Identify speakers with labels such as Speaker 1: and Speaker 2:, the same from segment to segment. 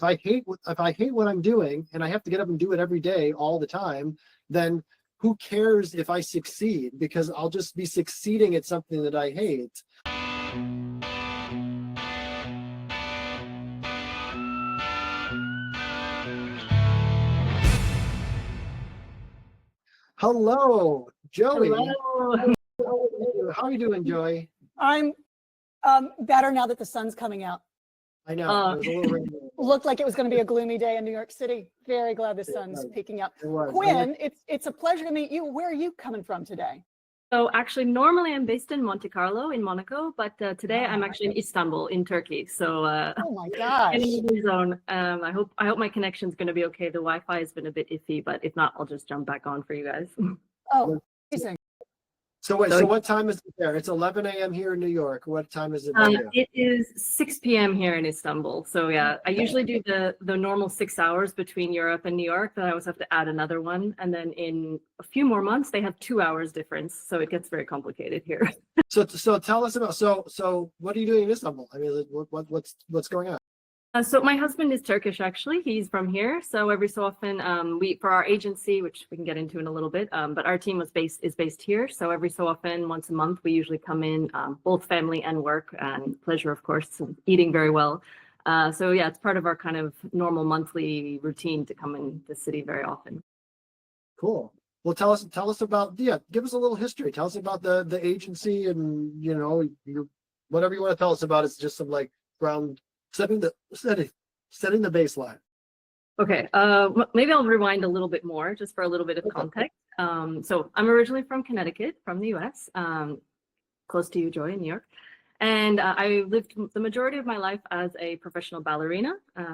Speaker 1: hate what I'm doing and I have to get up and do it every day all the time, then who cares if I succeed? Because I'll just be succeeding at something that I hate. Hello, Joey.
Speaker 2: Hello.
Speaker 1: How are you doing, Joey?
Speaker 3: I'm better now that the sun's coming out.
Speaker 1: I know. It was a little rainy.
Speaker 3: Looked like it was going to be a gloomy day in New York City. Very glad the sun's peeking up.
Speaker 1: It was.
Speaker 3: Quinn, it's a pleasure to meet you. Where are you coming from today?
Speaker 2: So actually, normally I'm based in Monte Carlo in Monaco, but today I'm actually in Istanbul in Turkey. So
Speaker 3: oh my gosh.
Speaker 2: in the zone. I hope my connection's going to be okay. The Wi-Fi has been a bit iffy, but if not, I'll just jump back on for you guys.
Speaker 3: Oh, amazing.
Speaker 1: So wait, so what time is it there? It's 11 a.m. here in New York. What time is it there?
Speaker 2: It is 6 p.m. here in Istanbul. So yeah, I usually do the normal 6 hours between Europe and New York. Then I always have to add another one. And then in a few more months, they have 2 hours difference. So it gets very complicated here.
Speaker 1: So tell us about, so what are you doing in Istanbul? I mean, what's going on?
Speaker 2: So my husband is Turkish, actually. He's from here. So every so often, for our agency, which we can get into in a little bit, but our team is based here. So every so often, once a month, we usually come in, both family and work, and pleasure, of course, eating very well. So yeah, it's part of our kind of normal monthly routine to come in the city very often.
Speaker 1: Cool. Well, tell us about, give us a little history. Tell us about the agency and, whatever you want to tell us about. It's just some like ground. Setting the baseline.
Speaker 2: Okay, maybe I'll rewind a little bit more just for a little bit of context. So I'm originally from Connecticut, from the US, close to you, Joy, in New York. And I lived the majority of my life as a professional ballerina.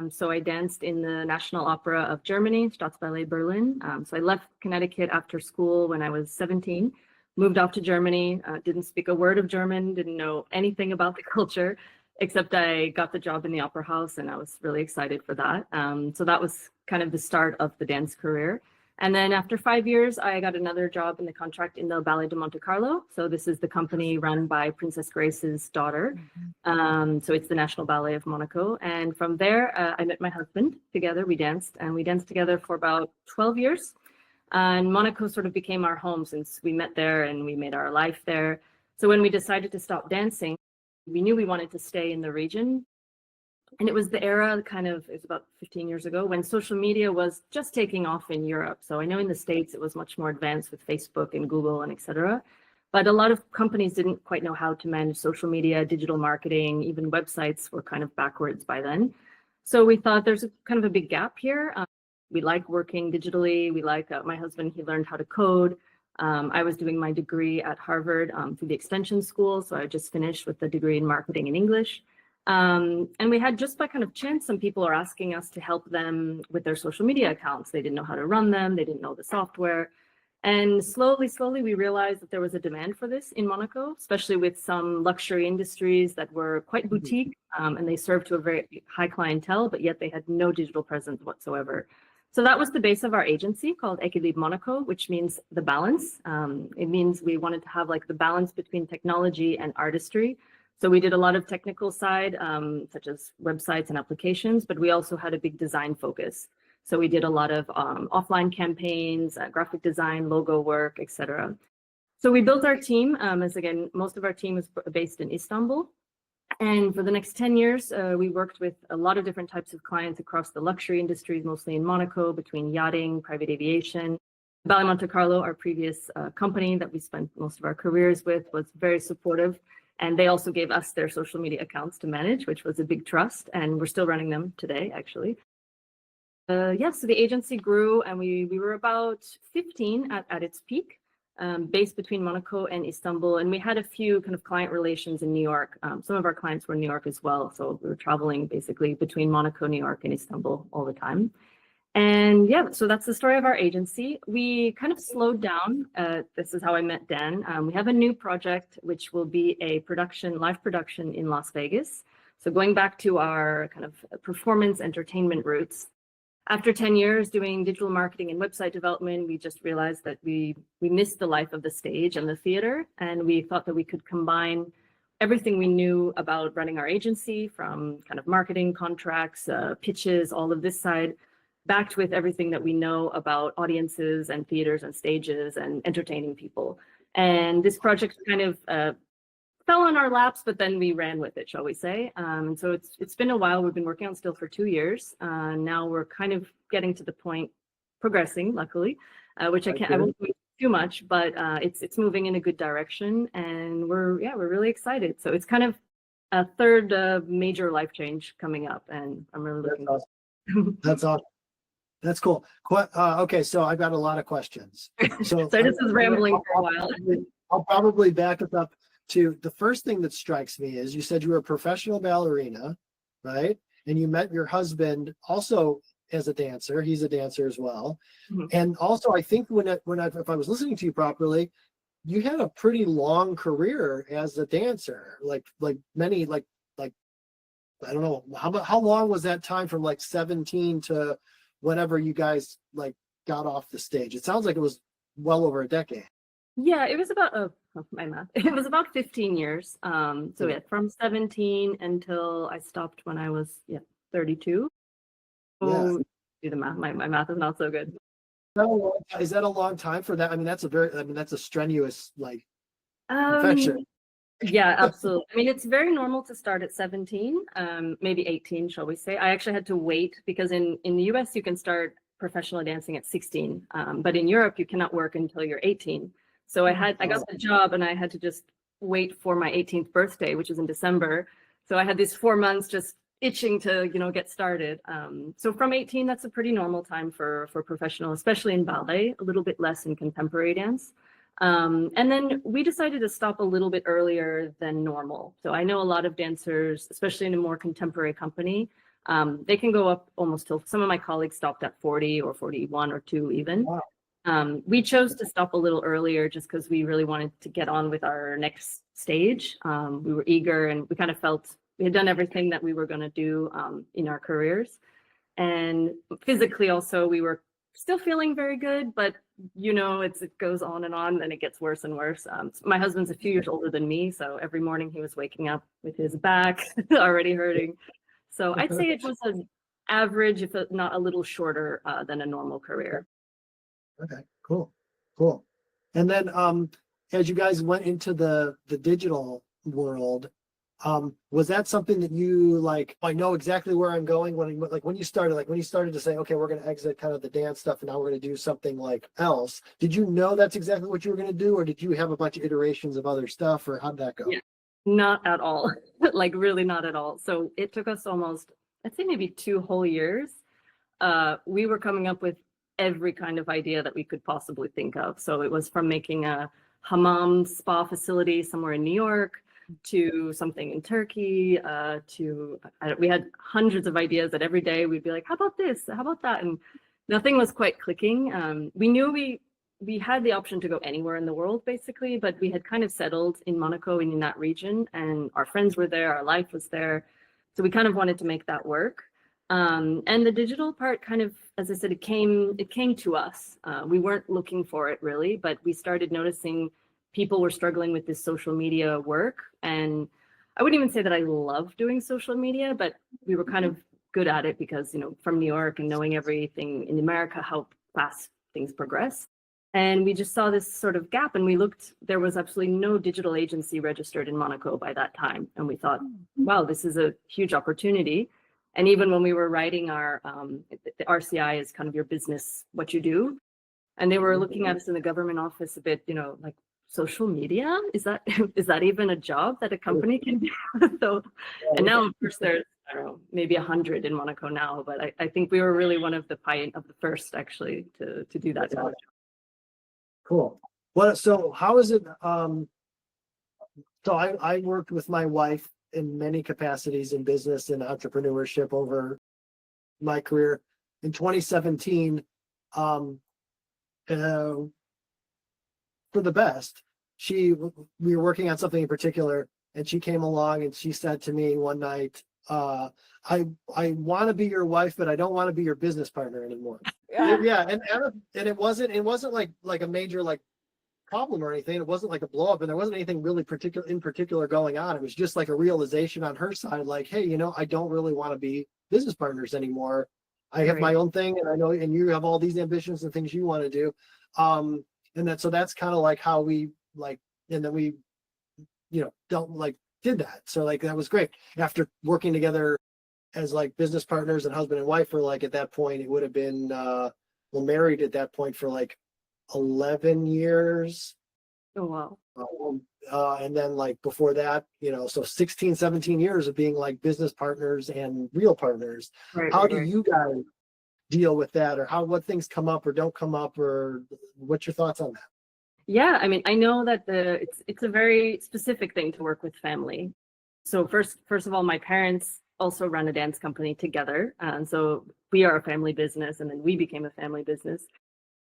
Speaker 2: So I danced in the National Opera of Germany, Staatsballet Berlin. So I left Connecticut after school when I was 17, moved off to Germany, didn't speak a word of German, didn't know anything about the culture, except I got the job in the opera house and I was really excited for that. So that was kind of the start of the dance career. And then after 5 years, I got another job in the contract in the Ballet de Monte Carlo. So this is the company run by Princess Grace's daughter. So it's the National Ballet of Monaco. And from there, I met my husband together. We danced together for about 12 years. And Monaco sort of became our home since we met there and we made our life there. So when we decided to stop dancing, we knew we wanted to stay in the region. And it was the era it was about 15 years ago when social media was just taking off in Europe. So I know in the States, it was much more advanced with Facebook and Google and et cetera. But a lot of companies didn't quite know how to manage social media, digital marketing, even websites were kind of backwards by then. So we thought there's kind of a big gap here. We like working digitally. We like, my husband, he learned how to code. I was doing my degree at Harvard through the extension school. So I just finished with the degree in marketing and English. And we had just by kind of chance, some people are asking us to help them with their social media accounts. They didn't know how to run them. They didn't know the software. And slowly, we realized that there was a demand for this in Monaco, especially with some luxury industries that were quite boutique and they served to a very high clientele, but yet they had no digital presence whatsoever. So that was the base of our agency called Equilibre Monaco, which means the balance. It means we wanted to have like the balance between technology and artistry. So we did a lot of technical side, such as websites and applications, but we also had a big design focus. So we did a lot of offline campaigns, graphic design, logo work, etc. So we built our team, as again, most of our team is based in Istanbul. And for the next 10 years, we worked with a lot of different types of clients across the luxury industries, mostly in Monaco, between yachting, private aviation. Ballet Monte Carlo, our previous company that we spent most of our careers with, was very supportive. And they also gave us their social media accounts to manage, which was a big trust. And we're still running them today, actually. So the agency grew and we were about 15 at its peak. Based between Monaco and Istanbul. And we had a few kind of client relations in New York. Some of our clients were in New York as well. So we were traveling basically between Monaco, New York, and Istanbul all the time. And so that's the story of our agency. We kind of slowed down. This is how I met Dan. We have a new project, which will be a live production in Las Vegas. So going back to our kind of performance entertainment roots. After 10 years doing digital marketing and website development, we just realized that we missed the life of the stage and the theater. And we thought that we could combine everything we knew about running our agency, from kind of marketing, contracts, pitches, all of this side, backed with everything that we know about audiences and theaters and stages and entertaining people. And this project kind of fell on our laps, but then we ran with it, shall we say. So it's been a while. We've been working on still for 2 years. Now we're kind of getting to the point, progressing, luckily, which I won't do too much, but it's moving in a good direction, and we're really excited. So it's kind of a third major life change coming up, and I'm really looking.
Speaker 1: That's awesome. That's awesome. That's cool. Okay, so I've got a lot of questions. So
Speaker 2: So this is rambling for a while.
Speaker 1: I'll probably back it up to the first thing that strikes me is you said you were a professional ballerina, right? And you met your husband also as a dancer. He's a dancer as well.
Speaker 2: Mhm.
Speaker 1: And also, I think if I was listening to you properly, you had a pretty long career as a dancer, like many, like I don't know, how long was that time from like 17 to whenever you guys like got off the stage? It sounds like it was well over a decade.
Speaker 2: Yeah, it was about my math. It was about 15 years. So yeah, from 17 until I stopped when I was 32.
Speaker 1: Yeah.
Speaker 2: So do the math. My math is not so good.
Speaker 1: Is that a long time for that? I mean, that's a strenuous like
Speaker 2: Um,
Speaker 1: profession.
Speaker 2: yeah, absolutely. I mean, it's very normal to start at 17, maybe 18, shall we say. I actually had to wait because in the US you can start professional dancing at 16, but in Europe you cannot work until you're 18. So I got the job and I had to just wait for my 18th birthday, which is in December. So I had these 4 months just itching to, get started. So from 18, that's a pretty normal time for professional, especially in ballet, a little bit less in contemporary dance. And then we decided to stop a little bit earlier than normal. So I know a lot of dancers, especially in a more contemporary company, they can go up almost till some of my colleagues stopped at 40 or 41 or 2 even.
Speaker 1: Wow.
Speaker 2: We chose to stop a little earlier just because we really wanted to get on with our next stage. We were eager and we kind of felt we had done everything that we were going to do in our careers. And physically also, we were still feeling very good, but it goes on and it gets worse and worse. My husband's a few years older than me, so every morning he was waking up with his back already hurting. So I'd say it was an average, if not a little shorter than a normal career.
Speaker 1: Okay, cool. And then as you guys went into the digital world, was that something that you like, I know exactly where I'm going when you started to say, okay, we're going to exit kind of the dance stuff and now we're going to do something like else. Did you know that's exactly what you were going to do, or did you have a bunch of iterations of other stuff, or how'd that go?
Speaker 2: Yeah, not at all. Like really not at all. So it took us almost, I'd say maybe 2 whole years. We were coming up with every kind of idea that we could possibly think of. So it was from making a hammam spa facility somewhere in New York to something in Turkey, we had hundreds of ideas that every day we'd be like, how about this? How about that? And nothing was quite clicking. We knew we had the option to go anywhere in the world, basically, but we had kind of settled in Monaco and in that region, and our friends were there, our life was there. So we kind of wanted to make that work. And the digital part kind of, as I said, it came to us. We weren't looking for it really, but we started noticing people were struggling with this social media work. And I wouldn't even say that I love doing social media, but we were kind of good at it because, from New York and knowing everything in America, how fast things progress. And we just saw this sort of gap, and we looked, there was absolutely no digital agency registered in Monaco by that time. And we thought, wow, this is a huge opportunity. And even when we were writing our, the RCI is kind of your business, what you do. And they were looking at us in the government office a bit, like, social media? Is that even a job that a company can do? So, and now of course there's, I don't know, maybe 100 in Monaco now, but I think we were really one of the first actually to do that.
Speaker 1: Cool. Well, so how is it? So I worked with my wife in many capacities in business and entrepreneurship over my career. In 2017, for the best, we were working on something in particular, and she came along and she said to me one night, I want to be your wife, but I don't want to be your business partner anymore. Yeah. And it wasn't like a major like problem or anything. It wasn't like a blow up, and there wasn't anything really particular going on. It was just like a realization on her side, like, hey, you know, I don't really want to be business partners anymore. I have my own thing, and I know, and you have all these ambitions and things you want to do. And that's kind of like how we like, and then we, you know, did that. So like, that was great. After working together as like business partners and husband and wife for like, at that point, it would have been, married at that point for like 11 years.
Speaker 2: Oh, wow.
Speaker 1: And then like before that, you know, so 16, 17 years of being like business partners and real partners. How do you guys deal with that, or what things come up or don't come up, or what's your thoughts on that?
Speaker 2: Yeah, I mean, I know that it's a very specific thing to work with family. So first of all, my parents also run a dance company together. And so we are a family business, and then we became a family business.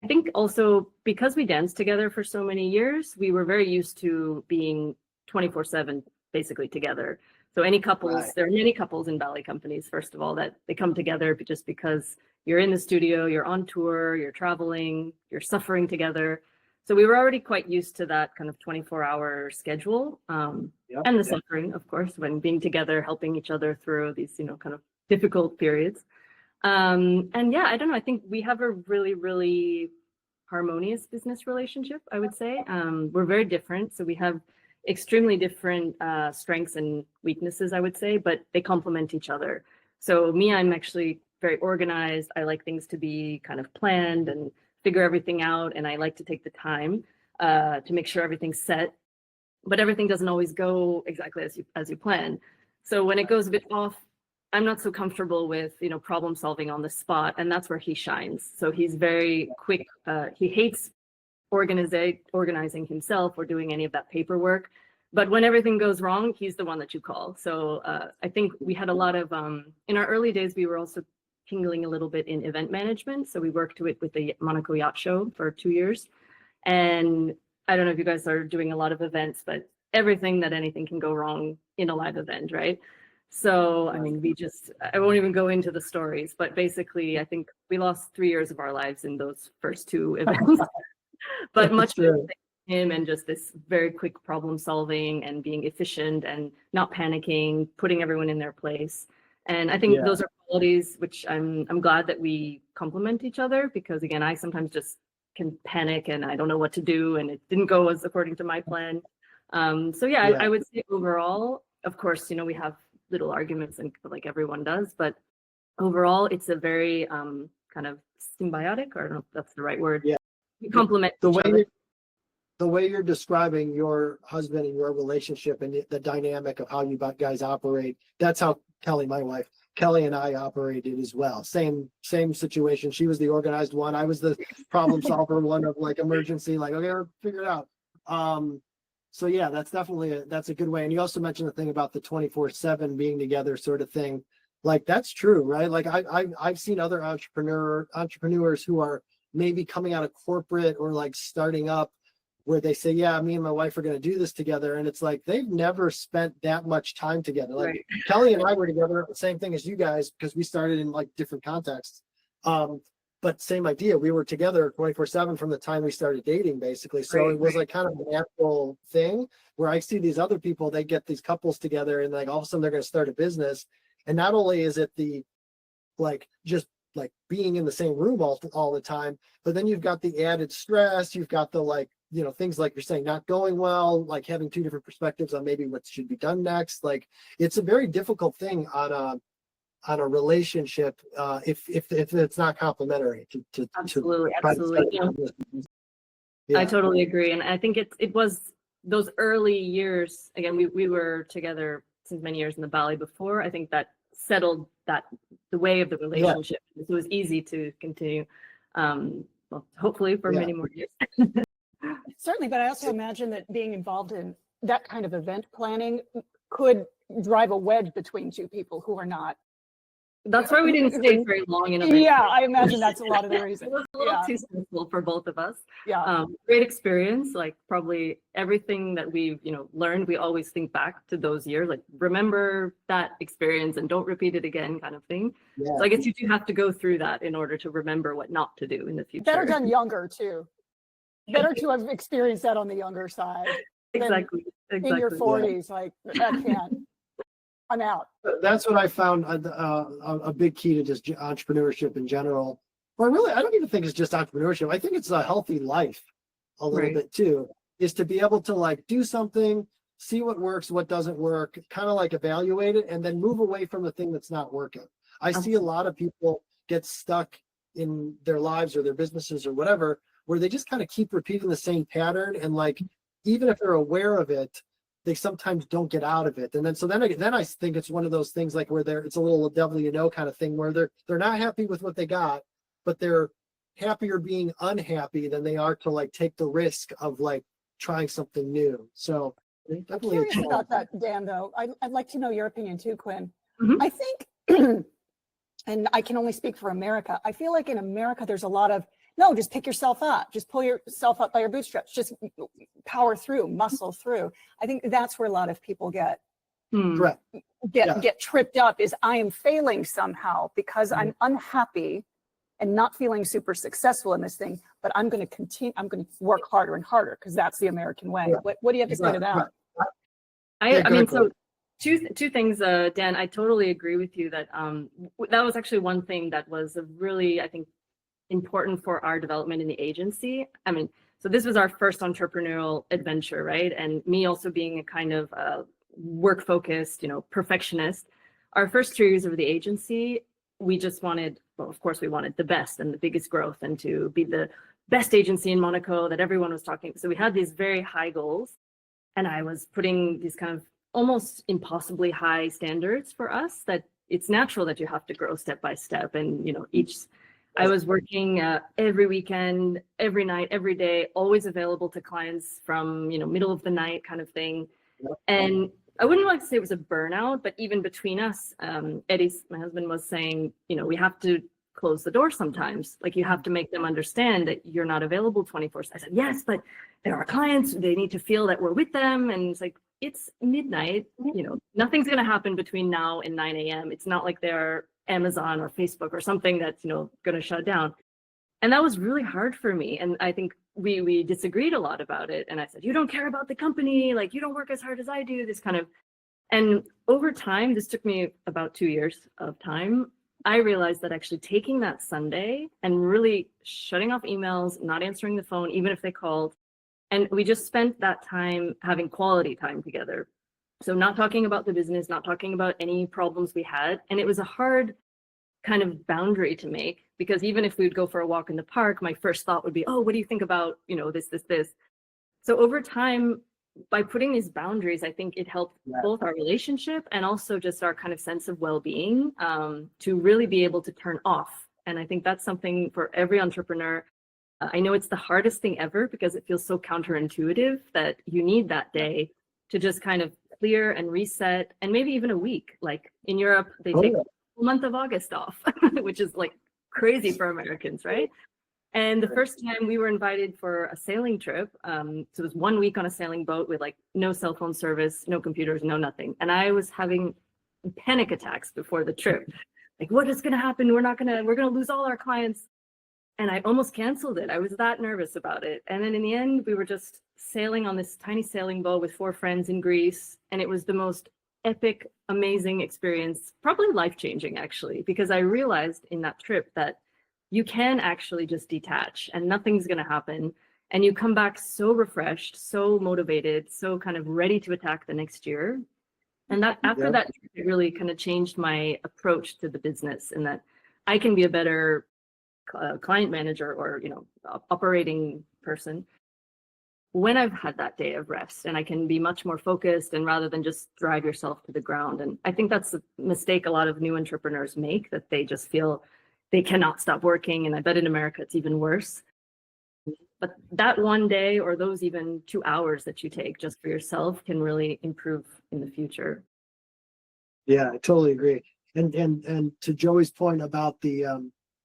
Speaker 2: I think also because we danced together for so many years, we were very used to being 24/7 basically together. So any couples, there are many couples in ballet companies, first of all, that they come together just because you're in the studio, you're on tour, you're traveling, you're suffering together. So we were already quite used to that kind of 24-hour schedule, and the suffering, of course, when being together, helping each other through these, you know, kind of difficult periods. And yeah, I don't know, I think we have a really, really harmonious business relationship, I would say. We're very different. So we have extremely different strengths and weaknesses, I would say, but they complement each other. So me, I'm actually very organized. I like things to be kind of planned and figure everything out. And I like to take the time to make sure everything's set, but everything doesn't always go exactly as you plan. So when it goes a bit off, I'm not so comfortable with, you know, problem solving on the spot, and that's where he shines. So he's very quick. He hates organizing himself or doing any of that paperwork. But when everything goes wrong, he's the one that you call. So I think we had a lot of, in our early days, we were also tingling a little bit in event management. So we worked with the Monaco Yacht Show for 2 years. And I don't know if you guys are doing a lot of events, but anything can go wrong in a live event, right? So, I mean, I won't even go into the stories, but basically, I think we lost 3 years of our lives in those first 2 events. But much of him and just this very quick problem solving and being efficient and not panicking, putting everyone in their place. And I think those are qualities which I'm glad that we complement each other, because again, I sometimes just can panic and I don't know what to do, and it didn't go as according to my plan. So yeah, I would say overall, of course, you know, we have little arguments and like everyone does, but overall it's a very kind of symbiotic, or I don't know if that's the right word. We complement each other.
Speaker 1: The way you're describing your husband and your relationship and the dynamic of how you guys operate, that's how Kelly, my wife, Kelly and I operated as well. Same situation. She was the organized one. I was the problem solver one of like emergency, like, okay, figure it out. So yeah, that's definitely that's a good way. And you also mentioned the thing about the 24/7 being together sort of thing. Like that's true, right? Like I've seen other entrepreneurs who are maybe coming out of corporate or like starting up, where they say, yeah, me and my wife are going to do this together. And it's like, they've never spent that much time together. Like Kelly and I were together, same thing as you guys, because we started in like different contexts. But same idea, we were together 24/7 from the time we started dating, basically. So it was like kind of a natural thing, where I see these other people, they get these couples together and like all of a sudden they're going to start a business. And not only is it the like just like being in the same room all the time, but then you've got the added stress, you've got the like, you know, things like you're saying not going well, like having 2 different perspectives on maybe what should be done next. Like it's a very difficult thing on a relationship if it's not complementary to
Speaker 2: absolutely.
Speaker 1: Yeah.
Speaker 2: I totally agree. And I think it was those early years, again, we were together since many years in the ballet before. I think that settled the way of the relationship. So it was easy to continue, well, hopefully for many more years.
Speaker 3: Certainly, but I also imagine that being involved in that kind of event planning could drive a wedge between 2 people who are not.
Speaker 2: That's why we didn't stay very long in a event.
Speaker 3: Yeah, I imagine that's a lot of the reason.
Speaker 2: It was a little too stressful for both of us.
Speaker 3: Yeah.
Speaker 2: Great experience. Like probably everything that we've, you know, learned, we always think back to those years, like remember that experience and don't repeat it again kind of thing. So I guess you do have to go through that in order to remember what not to do in the future.
Speaker 3: Better done younger too. better to have experienced that on the younger side.
Speaker 2: Exactly.
Speaker 3: In your
Speaker 2: Exactly.
Speaker 3: 40s, like, I can't. I'm out.
Speaker 1: That's what I found a big key to just entrepreneurship in general. Well, really, I don't even think it's just entrepreneurship. I think it's a healthy life a little
Speaker 2: Right.
Speaker 1: bit too, is to be able to like do something, see what works, what doesn't work, kind of like evaluate it, and then move away from the thing that's not working. I see a lot of people get stuck in their lives or their businesses or whatever, where they just kind of keep repeating the same pattern. And like, even if they're aware of it, they sometimes don't get out of it. And then I think it's one of those things like where it's a little devil you know kind of thing where they're not happy with what they got, but they're happier being unhappy than they are to like take the risk of like trying something new. So
Speaker 3: I'm
Speaker 1: definitely a
Speaker 3: curious
Speaker 1: challenge.
Speaker 3: about that, Dan, though. I'd like to know your opinion too, Quinn.
Speaker 2: Mhm.
Speaker 3: I think, and I can only speak for America, I feel like in America, there's a lot of, no, just pick yourself up, just pull yourself up by your bootstraps, just power through, muscle through. I think that's where a lot of people get
Speaker 1: Correct. Yeah.
Speaker 3: get tripped up, is I am failing somehow because I'm unhappy and not feeling super successful in this thing, but I'm going to continue, I'm going to work harder and harder because that's the American way.
Speaker 1: Yeah.
Speaker 3: What do you have to say to
Speaker 1: Right,
Speaker 3: that?
Speaker 1: right.
Speaker 2: I
Speaker 1: go
Speaker 2: mean,
Speaker 1: ahead,
Speaker 2: so two things, Dan, I totally agree with you that that was actually one thing that was a really, I think, important for our development in the agency. I mean, so this was our first entrepreneurial adventure, right? And me also being a kind of work focused, perfectionist. Our first 2 years of the agency, we just wanted, well, of course, we wanted the best and the biggest growth and to be the best agency in Monaco that everyone was talking. So we had these very high goals, and I was putting these kind of almost impossibly high standards for us that it's natural that you have to grow step by step. And, I was working every weekend, every night, every day, always available to clients from, middle of the night kind of thing. And I wouldn't like to say it was a burnout, but even between us, Eddie, my husband, was saying, we have to close the door sometimes. Like you have to make them understand that you're not available 24/7. I said, yes, but there are clients, they need to feel that we're with them. And it's like, it's midnight, nothing's going to happen between now and 9 a.m. It's not like they're Amazon or Facebook or something that's, going to shut down. And that was really hard for me. And I think we disagreed a lot about it. And I said, you don't care about the company, like you don't work as hard as I do, this kind of. And over time, this took me about 2 years of time. I realized that actually taking that Sunday and really shutting off emails, not answering the phone, even if they called, and we just spent that time having quality time together. So not talking about the business, not talking about any problems we had. And it was a hard kind of boundary to make, because even if we would go for a walk in the park, my first thought would be, oh, what do you think about, this. So over time, by putting these boundaries, I think it helped both our relationship and also just our kind of sense of well-being, to really be able to turn off. And I think that's something for every entrepreneur. I know it's the hardest thing ever because it feels so counterintuitive that you need that day to just kind of clear and reset, and maybe even a week. Like in Europe, they take the month of August off, which is like crazy for Americans, right? And the first time we were invited for a sailing trip, so it was 1 week on a sailing boat with like no cell phone service, no computers, no nothing. And I was having panic attacks before the trip. Like, what is going to happen? We're going to lose all our clients. And I almost canceled it. I was that nervous about it. And then in the end, we were just sailing on this tiny sailing boat with 4 friends in Greece. And it was the most epic, amazing experience, probably life-changing actually, because I realized in that trip that you can actually just detach and nothing's going to happen. And you come back so refreshed, so motivated, so kind of ready to attack the next year. And that after that, it really kind of changed my approach to the business, and that I can be a better client manager or, operating person when I've had that day of rest, and I can be much more focused, and rather than just drive yourself to the ground. And I think that's a mistake a lot of new entrepreneurs make, that they just feel they cannot stop working. And I bet in America it's even worse. But that one day, or those even 2 hours that you take just for yourself, can really improve in the future.
Speaker 1: Yeah, I totally agree. And to Joey's point about the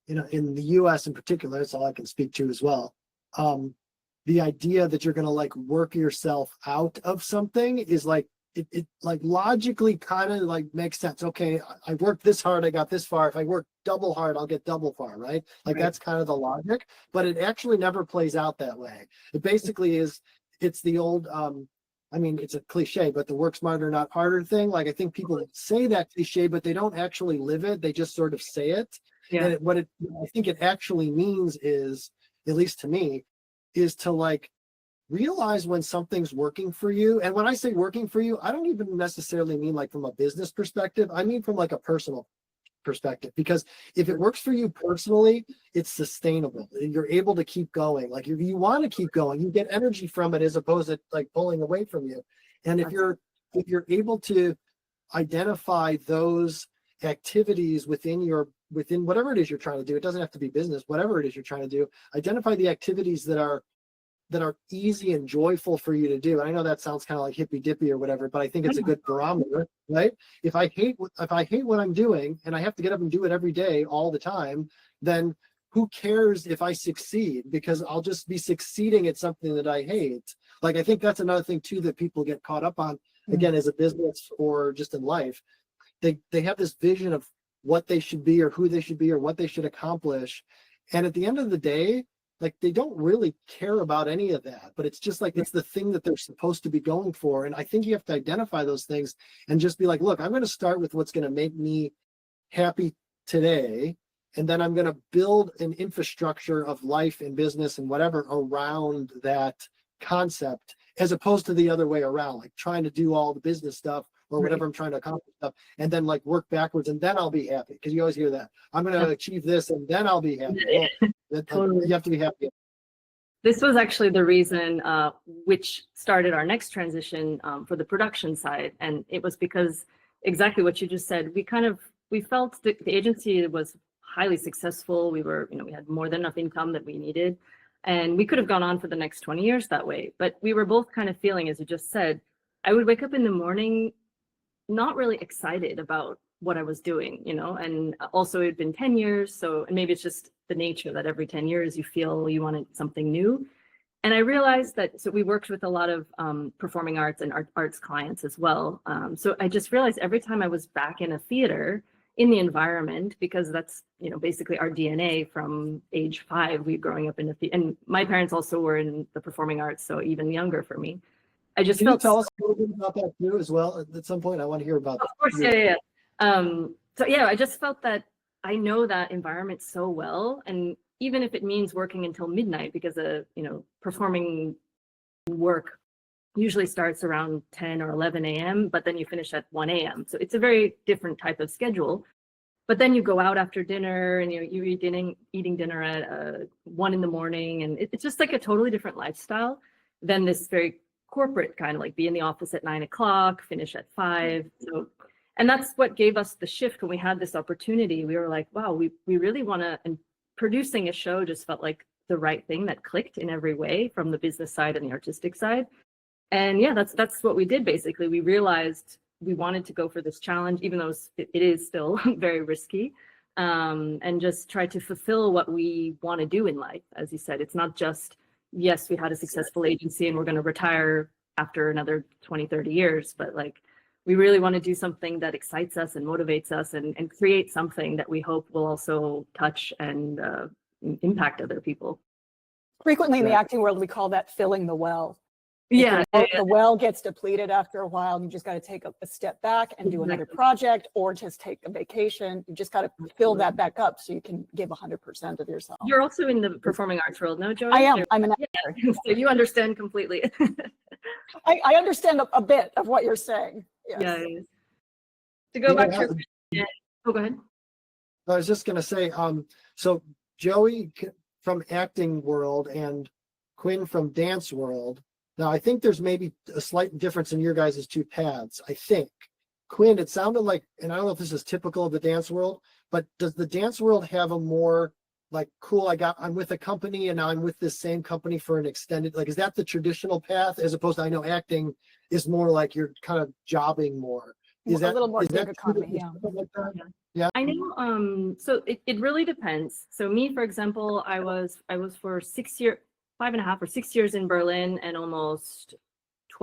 Speaker 1: in the US in particular, that's all I can speak to as well. The idea that you're going to like work yourself out of something is like it like logically kind of like makes sense. Okay, I worked this hard, I got this far. If I work double hard, I'll get double far, right? Like
Speaker 2: Right.
Speaker 1: that's kind of the logic, but it actually never plays out that way. It basically is, it's the old, I mean, it's a cliche, but the work smarter, not harder thing. Like I think people say that cliche, but they don't actually live it. They just sort of say it.
Speaker 2: Yeah.
Speaker 1: And what I think it actually means is, at least to me, is to like realize when something's working for you. And when I say working for you, I don't even necessarily mean like from a business perspective. I mean from like a personal perspective, because if it works for you personally, it's sustainable. You're able to keep going. Like if you want to keep going, you get energy from it as opposed to like pulling away from you. And if you're able to identify those activities within whatever it is you're trying to do, it doesn't have to be business, whatever it is you're trying to do, identify the activities that are easy and joyful for you to do. And I know that sounds kind of like hippy dippy or whatever, but I think it's a good barometer, right? If I hate what I'm doing and I have to get up and do it every day all the time, then who cares if I succeed? Because I'll just be succeeding at something that I hate. Like, I think that's another thing too that people get caught up on, again, as a business or just in life. They have this vision of what they should be or who they should be or what they should accomplish. And at the end of the day, like they don't really care about any of that, but it's just like, it's the thing that they're supposed to be going for. And I think you have to identify those things and just be like, look, I'm going to start with what's going to make me happy today. And then I'm going to build an infrastructure of life and business and whatever around that concept, as opposed to the other way around, like trying to do all the business stuff or whatever I'm trying to accomplish stuff, and then like work backwards and then I'll be happy. Because you always hear that. I'm going to achieve this and then I'll be happy. Well,
Speaker 2: Totally.
Speaker 1: you have to be happy.
Speaker 2: This was actually the reason which started our next transition for the production side. And it was because exactly what you just said, we felt that the agency was highly successful. We were, we had more than enough income that we needed. And we could have gone on for the next 20 years that way. But we were both kind of feeling, as you just said, I would wake up in the morning not really excited about what I was doing, and also it had been 10 years. So, and maybe it's just the nature that every 10 years you feel you wanted something new. And I realized that, so we worked with a lot of performing arts and arts clients as well. So I just realized every time I was back in a theater in the environment, because that's, basically our DNA from age 5, we growing up in a theater. And my parents also were in the performing arts, so even younger for me. I just
Speaker 1: Can you
Speaker 2: felt
Speaker 1: tell us a little bit about that too as well at some point? I want to hear about that.
Speaker 2: Of course, yeah. So yeah, I just felt that I know that environment so well, and even if it means working until midnight, because performing work usually starts around 10 or 11 a.m., but then you finish at 1 a.m. So it's a very different type of schedule. But then you go out after dinner and you're eating dinner at 1 in the morning, and it's just like a totally different lifestyle than this very corporate kind of like be in the office at 9 o'clock, finish at 5. So, and that's what gave us the shift when we had this opportunity. We were like, wow, we really want to, and producing a show just felt like the right thing that clicked in every way from the business side and the artistic side. And yeah, that's what we did basically. We realized we wanted to go for this challenge, even though it is still very risky, and just try to fulfill what we want to do in life. As you said, it's not just, yes, we had a successful agency and we're going to retire after another 20, 30 years, but like, we really want to do something that excites us and motivates us and create something that we hope will also touch and impact other people.
Speaker 3: Frequently in the acting world, we call that filling the well.
Speaker 2: Yeah.
Speaker 3: The well gets depleted after a while, and you just got to take a step back and do another project, or just take a vacation. You just got to fill that back up so you can give 100% of yourself.
Speaker 2: You're also in the performing arts world, no, Joey?
Speaker 3: I am. I'm an actor.
Speaker 2: Yeah. So you understand completely.
Speaker 3: I understand a bit of what you're saying. Yes.
Speaker 2: Yeah. To go back to your, go ahead.
Speaker 1: I was just going to say, so Joey from acting world and Quinn from dance world. Now, I think there's maybe a slight difference in your guys' two paths. I think Quinn, it sounded like, and I don't know if this is typical of the dance world, but does the dance world have a more like, cool, I'm with a company and now I'm with this same company for an extended, like, is that the traditional path, as opposed to, I know acting is more like you're kind of jobbing more. Is that
Speaker 3: a little more
Speaker 1: is
Speaker 3: gig
Speaker 1: that
Speaker 3: economy? Yeah.
Speaker 1: like that?
Speaker 2: Yeah. I know. So it really depends. So me, for example, I was for 5.5 or 6 years in Berlin and almost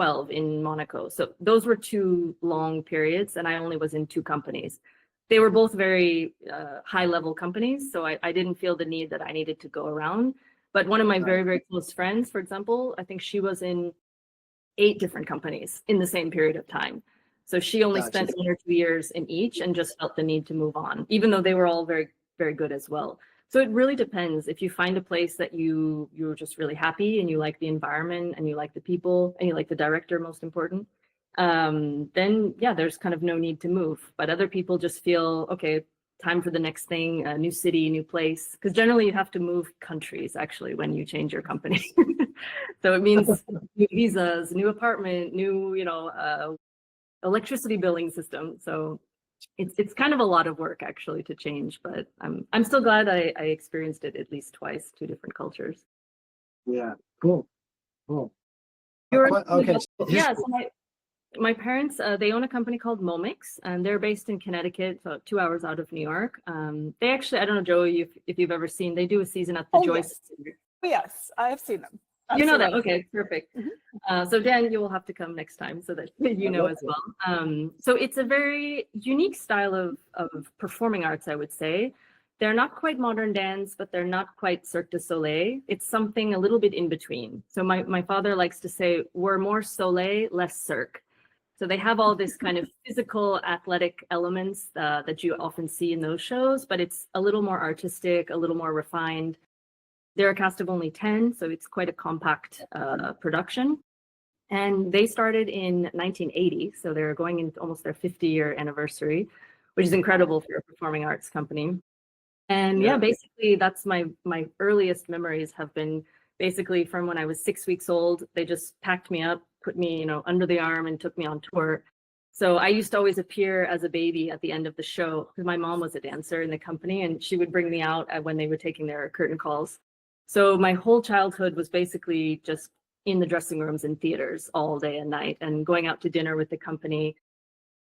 Speaker 2: 2012 in Monaco. So those were 2 long periods, and I only was in 2 companies. They were both very high level companies, so I didn't feel the need that I needed to go around. But one of my very, very close friends, for example, I think she was in 8 different companies in the same period of time. So she only spent 1 or 2 years in each and just felt the need to move on, even though they were all very, very good as well. So it really depends. If you find a place that you're just really happy and you like the environment and you like the people and you like the director, most important, then yeah, there's kind of no need to move. But other people just feel, okay, time for the next thing, a new city, new place. Because generally you have to move countries actually when you change your company. So it means new visas, new apartment, new, electricity billing system. So it's kind of a lot of work actually to change, but I'm still glad I experienced it at least twice, 2 different cultures.
Speaker 1: Yeah, cool.
Speaker 2: Okay. Yeah, so my parents, they own a company called Momix, and they're based in Connecticut, so 2 hours out of New York. They actually, I don't know, Joey, if you've ever seen, they do a season at the Joyce.
Speaker 3: Yes, I have seen them.
Speaker 2: You know that? Okay, perfect. So Dan, you will have to come next time so that you know as well. So it's a very unique style of performing arts, I would say. They're not quite modern dance, but they're not quite Cirque du Soleil. It's something a little bit in between. So my father likes to say, we're more Soleil, less Cirque. So they have all this kind of physical, athletic elements that you often see in those shows, but it's a little more artistic, a little more refined. They're a cast of only 10, so it's quite a compact production. And they started in 1980, so they're going into almost their 50-year anniversary, which is incredible for a performing arts company. And yeah, basically that's my earliest memories have been basically from when I was 6 weeks old. They just packed me up, put me, under the arm and took me on tour. So I used to always appear as a baby at the end of the show because my mom was a dancer in the company and she would bring me out when they were taking their curtain calls. So my whole childhood was basically just in the dressing rooms and theaters all day and night and going out to dinner with the company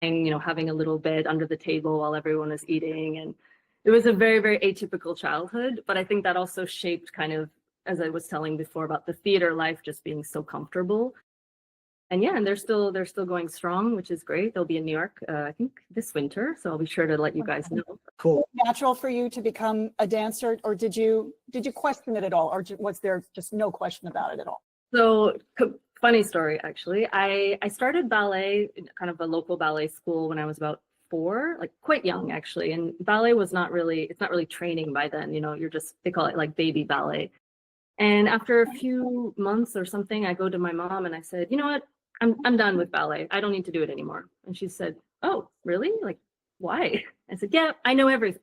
Speaker 2: and, having a little bed under the table while everyone was eating. And it was a very, very atypical childhood, but I think that also shaped kind of, as I was telling before, about the theater life just being so comfortable. And yeah, and they're still going strong, which is great. They'll be in New York, I think this winter. So I'll be sure to let you guys know.
Speaker 1: Cool.
Speaker 3: Natural for you to become a dancer, or did you question it at all, or was there just no question about it at all?
Speaker 2: So funny story, actually. I started ballet, kind of a local ballet school when I was about 4, like quite young actually. And ballet was it's not really training by then, they call it like baby ballet. And after a few months or something, I go to my mom and I said, you know what? I'm done with ballet. I don't need to do it anymore. And she said, oh, really? Like, why? I said, yeah, I know everything.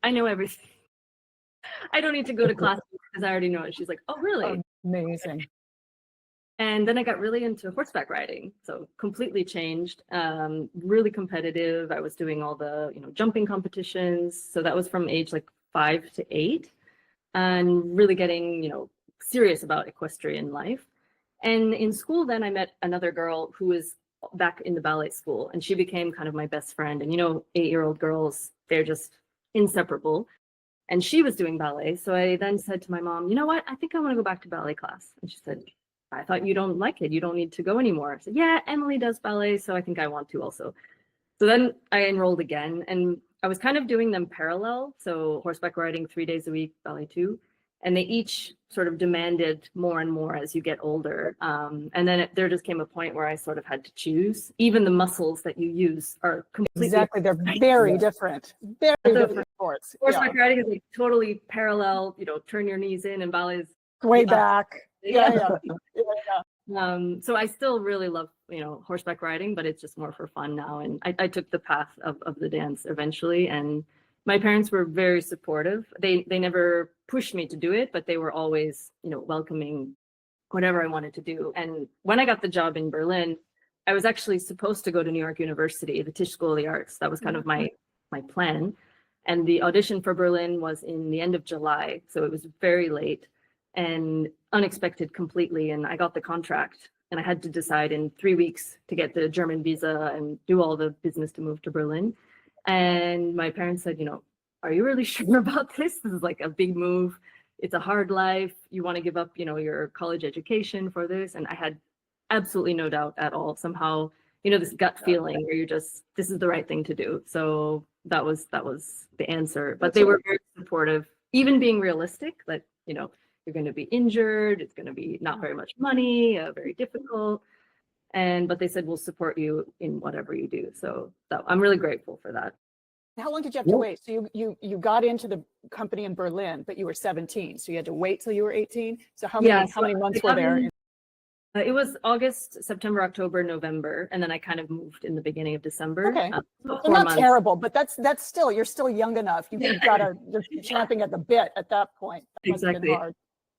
Speaker 2: I don't need to go to class because I already know it. She's like, oh, really?
Speaker 3: Amazing.
Speaker 2: And then I got really into horseback riding. So completely changed, really competitive. I was doing all the, jumping competitions. So that was from age like 5 to 8 and really getting, serious about equestrian life. And in school, then I met another girl who was back in the ballet school, and she became kind of my best friend. And 8-year-old girls, they're just inseparable. And she was doing ballet. So I then said to my mom, you know what? I think I want to go back to ballet class. And she said, I thought you don't like it. You don't need to go anymore. I said, yeah, Emily does ballet, so I think I want to also. So then I enrolled again, and I was kind of doing them parallel. So horseback riding 3 days a week, ballet 2. And they each sort of demanded more and more as you get older. And then there just came a point where I sort of had to choose. Even the muscles that you use are completely
Speaker 3: Exactly. They're very different. Very different sports.
Speaker 2: Horseback riding is like totally parallel, turn your knees in, and ballet is
Speaker 3: way back. Yeah.
Speaker 2: So I still really love, horseback riding, but it's just more for fun now. And I took the path of the dance eventually. And my parents were very supportive. They never pushed me to do it, but they were always, welcoming whatever I wanted to do. And when I got the job in Berlin, I was actually supposed to go to New York University, the Tisch School of the Arts. That was kind of my plan. And the audition for Berlin was in the end of July. So it was very late and unexpected completely. And I got the contract and I had to decide in 3 weeks to get the German visa and do all the business to move to Berlin. And my parents said, are you really sure about this? This is like a big move. It's a hard life. You want to give up, your college education for this. And I absolutely no doubt at all. Somehow, you know, this gut feeling where this is the right thing to do. So that was the answer. But they were very supportive, even being realistic that, you know, you're going to be injured, it's going to be not very much money, very difficult. But they said, we'll support you in whatever you do. So I'm really grateful for that.
Speaker 3: How long did you have to wait? So you got into the company in Berlin, but you were 17. So you had to wait till you were 18. So how many months were there?
Speaker 2: It was August, September, October, November, and then I kind of moved in the beginning of December.
Speaker 3: Okay,
Speaker 2: so
Speaker 3: not months. Terrible, but that's still, you're still young enough. You're champing at the bit at that point. That must have been hard.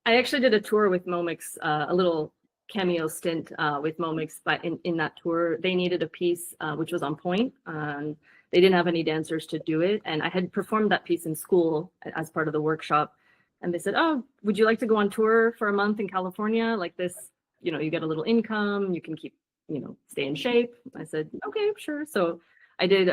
Speaker 2: I actually did a tour with Momix, a little cameo stint with Momix, but in that tour, they needed a piece which was on point. They didn't have any dancers to do it, and I had performed that piece in school as part of the workshop. And they said, "Oh, would you like to go on tour for a month in California like this? You know, you get a little income, you can keep, you know, stay in shape." I said, "Okay, sure." So I did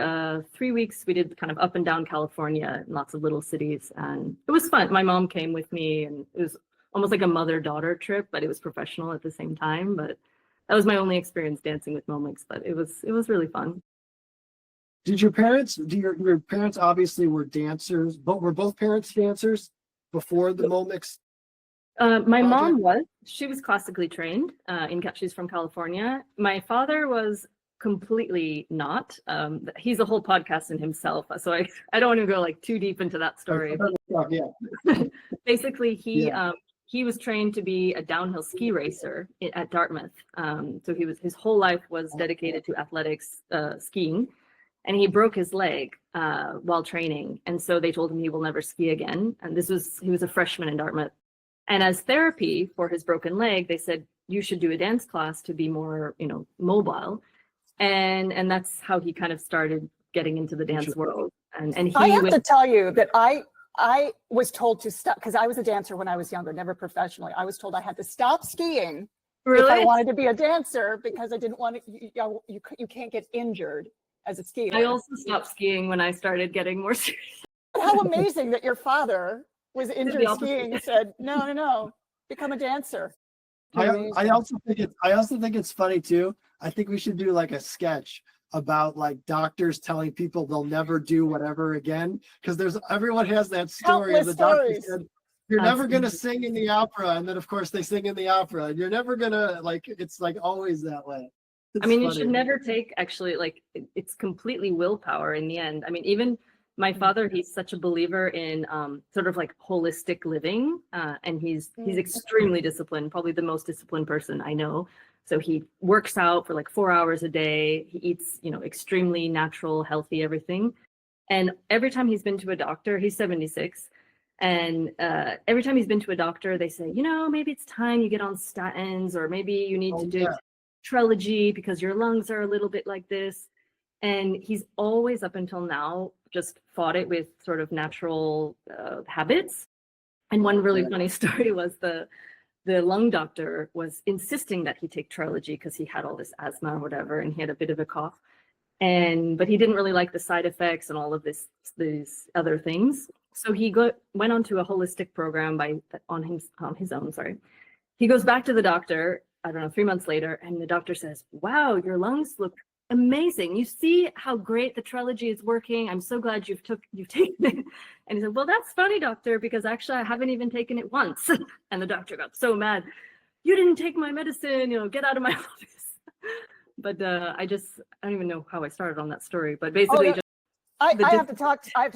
Speaker 2: 3 weeks. We did kind of up and down California, lots of little cities, and it was fun. My mom came with me, and it was almost like a mother-daughter trip, but it was professional at the same time. But that was my only experience dancing with Momix, but it was really fun.
Speaker 1: Did your parents, your parents obviously were dancers, but were both parents dancers before the Momix?
Speaker 2: My mom she was classically trained she's from California. My father was completely not. He's a whole podcast in himself. So I don't want to go like too deep into that story.
Speaker 1: Yeah.
Speaker 2: Basically, he was trained to be a downhill ski racer at Dartmouth. So his whole life was dedicated to athletics, skiing, and he broke his leg while training. And so they told him he will never ski again. And he was a freshman in Dartmouth. And as therapy for his broken leg, they said, you should do a dance class to be more, you know, mobile. And that's how he kind of started getting into the dance world. And
Speaker 3: I have to tell you that I was told to stop, because I was a dancer when I was younger, never professionally. I was told I had to stop skiing if I wanted to be a dancer, because I didn't want to, you can't get injured as a skier.
Speaker 2: I also stopped skiing when I started getting more serious.
Speaker 3: How amazing that your father was injured skiing and said, no, become a dancer.
Speaker 1: I also think it's funny too. I think we should do like a sketch about like doctors telling people they'll never do whatever again, because everyone has that story of the doctor said, you're never going to sing in the opera, and then of course they sing in the opera, and you're never going to, like, it's like always that way. It's
Speaker 2: funny. You should never take, actually, like, it's completely willpower in the end. I mean, even my father, he's such a believer in sort of like holistic living, and he's extremely disciplined, probably the most disciplined person I know. So he works out for like 4 hours a day. He eats, you know, extremely natural, healthy, everything. And every time he's been to a doctor, he's 76. And every time he's been to a doctor, they say, you know, maybe it's time you get on statins, or maybe you need to do Trelegy because your lungs are a little bit like this. And he's always, up until now, just fought it with sort of natural habits. And one really funny story was the lung doctor was insisting that he take Trelegy because he had all this asthma or whatever, and he had a bit of a cough. But he didn't really like the side effects and all of these other things. So he went on to a holistic program on his own. Sorry. He goes back to the doctor, I don't know, 3 months later, and the doctor says, wow, your lungs look amazing. You see how great the Trelegy is working. I'm so glad you've taken it. And he said, well, that's funny, doctor, because actually I haven't even taken it once. And the doctor got so mad. You didn't take my medicine, you know, get out of my office. But I don't even know how I started on that story, but basically
Speaker 3: I have to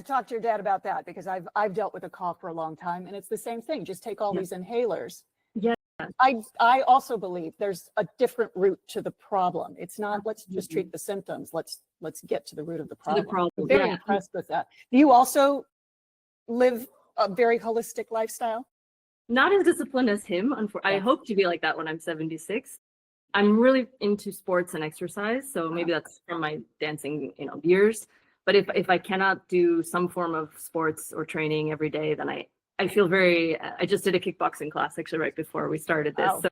Speaker 3: talk to your dad about that, because I've dealt with a cough for a long time, and it's the same thing. Just take all these inhalers.
Speaker 2: Yeah.
Speaker 3: I also believe there's a different route to the problem. It's not, let's just treat the symptoms. Let's get to the root of the problem. I'm very impressed with that. Do you also live a very holistic lifestyle?
Speaker 2: Not as disciplined as him. I hope to be like that when I'm 76. I'm really into sports and exercise, so maybe that's from my dancing, you know, years. But if I cannot do some form of sports or training every day, then I feel I just did a kickboxing class actually right before we started this.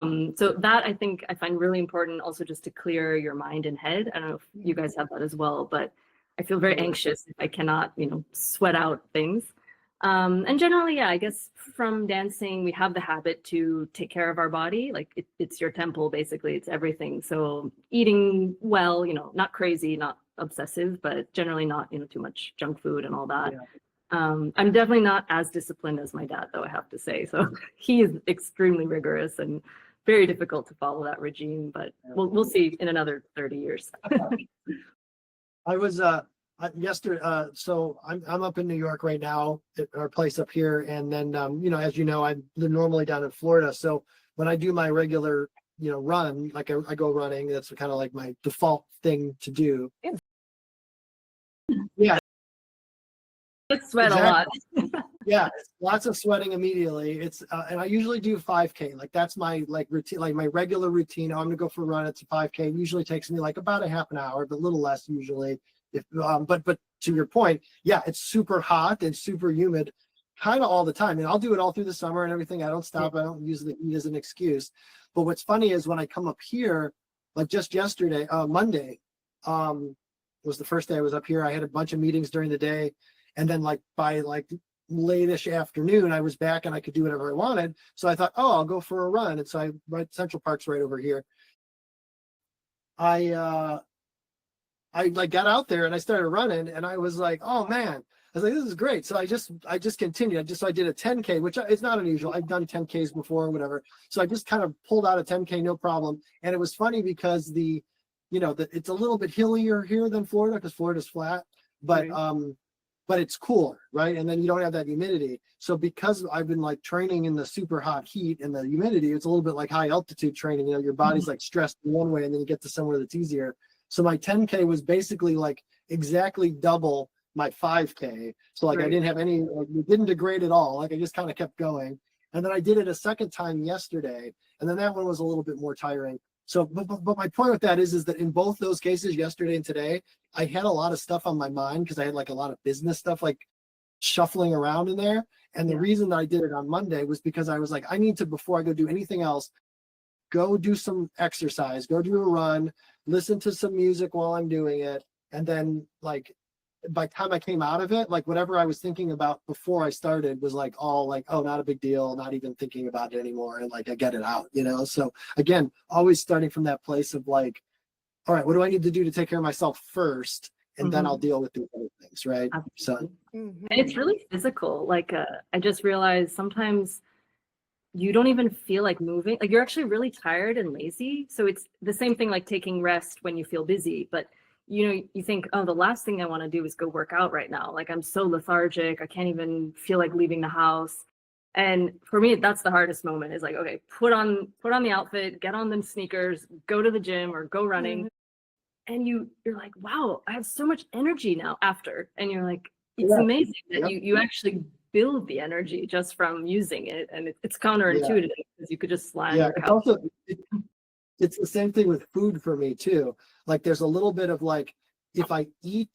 Speaker 2: Wow. So that I think I find really important, also just to clear your mind and head. I don't know if you guys have that as well, but I feel very anxious if I cannot, you know, sweat out things. And generally, yeah, I guess from dancing, we have the habit to take care of our body. Like it's your temple, basically. It's everything. So eating well, not crazy, not obsessive, but generally not, too much junk food and all that.
Speaker 1: Yeah.
Speaker 2: I'm definitely not as disciplined as my dad, though, I have to say. So he is extremely rigorous and very difficult to follow that regime, but we'll see in another 30 years.
Speaker 1: I was yesterday. So I'm up in New York right now at our place up here, and then as you know, I'm normally down in Florida. So when I do my regular run, like I go running, that's kind of like my default thing to do. Yeah,
Speaker 2: It's sweat
Speaker 1: exactly.
Speaker 2: a lot.
Speaker 1: Yeah, it's lots of sweating immediately. It's and I usually do 5K. Like that's my routine, like my regular routine. Oh, I'm gonna go for a run. It's a 5K. It usually takes me like about a half an hour, but a little less usually. If but to your point, yeah, it's super hot and super humid, kind of all the time. And I'll do it all through the summer and everything. I don't stop. I don't use the heat as an excuse. But what's funny is when I come up here, like just yesterday, Monday, was the first day I was up here. I had a bunch of meetings during the day, and then like by like late-ish afternoon, I was back and I could do whatever I wanted. So I thought, oh, I'll go for a run. And so Central Park's right over here. I like got out there and I started running, and I was like, oh man, I was like, this is great. So I just continued. I did a 10K, which is not unusual. I've done 10Ks before or whatever. So I just kind of pulled out a 10K, no problem. And it was funny because it's a little bit hillier here than Florida because Florida's flat, but but it's cooler, right? And then you don't have that humidity. So because I've been like training in the super hot heat and the humidity, it's a little bit like high altitude training. Your body's like stressed in one way, and then you get to somewhere that's easier. So my 10K was basically like exactly double my 5K. So like I didn't have any, it didn't degrade at all. Like I just kind of kept going. And then I did it a second time yesterday. And then that one was a little bit more tiring. So, but my point with that is that in both those cases, yesterday and today, I had a lot of stuff on my mind because I had like a lot of business stuff like shuffling around in there. And the reason that I did it on Monday was because I was like, I need to, before I go do anything else, go do some exercise, go do a run, listen to some music while I'm doing it. And then like by the time I came out of it, like whatever I was thinking about before I started was like all like, oh, not a big deal, not even thinking about it anymore. And like I get it out, So again, always starting from that place of like, all right, what do I need to do to take care of myself first? And then I'll deal with the other things, right?
Speaker 2: Absolutely. So and it's really physical. Like I just realized sometimes you don't even feel like moving. Like you're actually really tired and lazy. So it's the same thing like taking rest when you feel busy, but you think, oh, the last thing I want to do is go work out right now. Like I'm so lethargic. I can't even feel like leaving the house. And for me, that's the hardest moment is like, okay, put on the outfit, get on them sneakers, go to the gym or go running. And you're like, wow, I have so much energy now after. And you're like, it's amazing that you actually build the energy just from using it. And it's counterintuitive because you could just slide.
Speaker 1: Yeah, it's also, it's the same thing with food for me too. Like there's a little bit of like, if I eat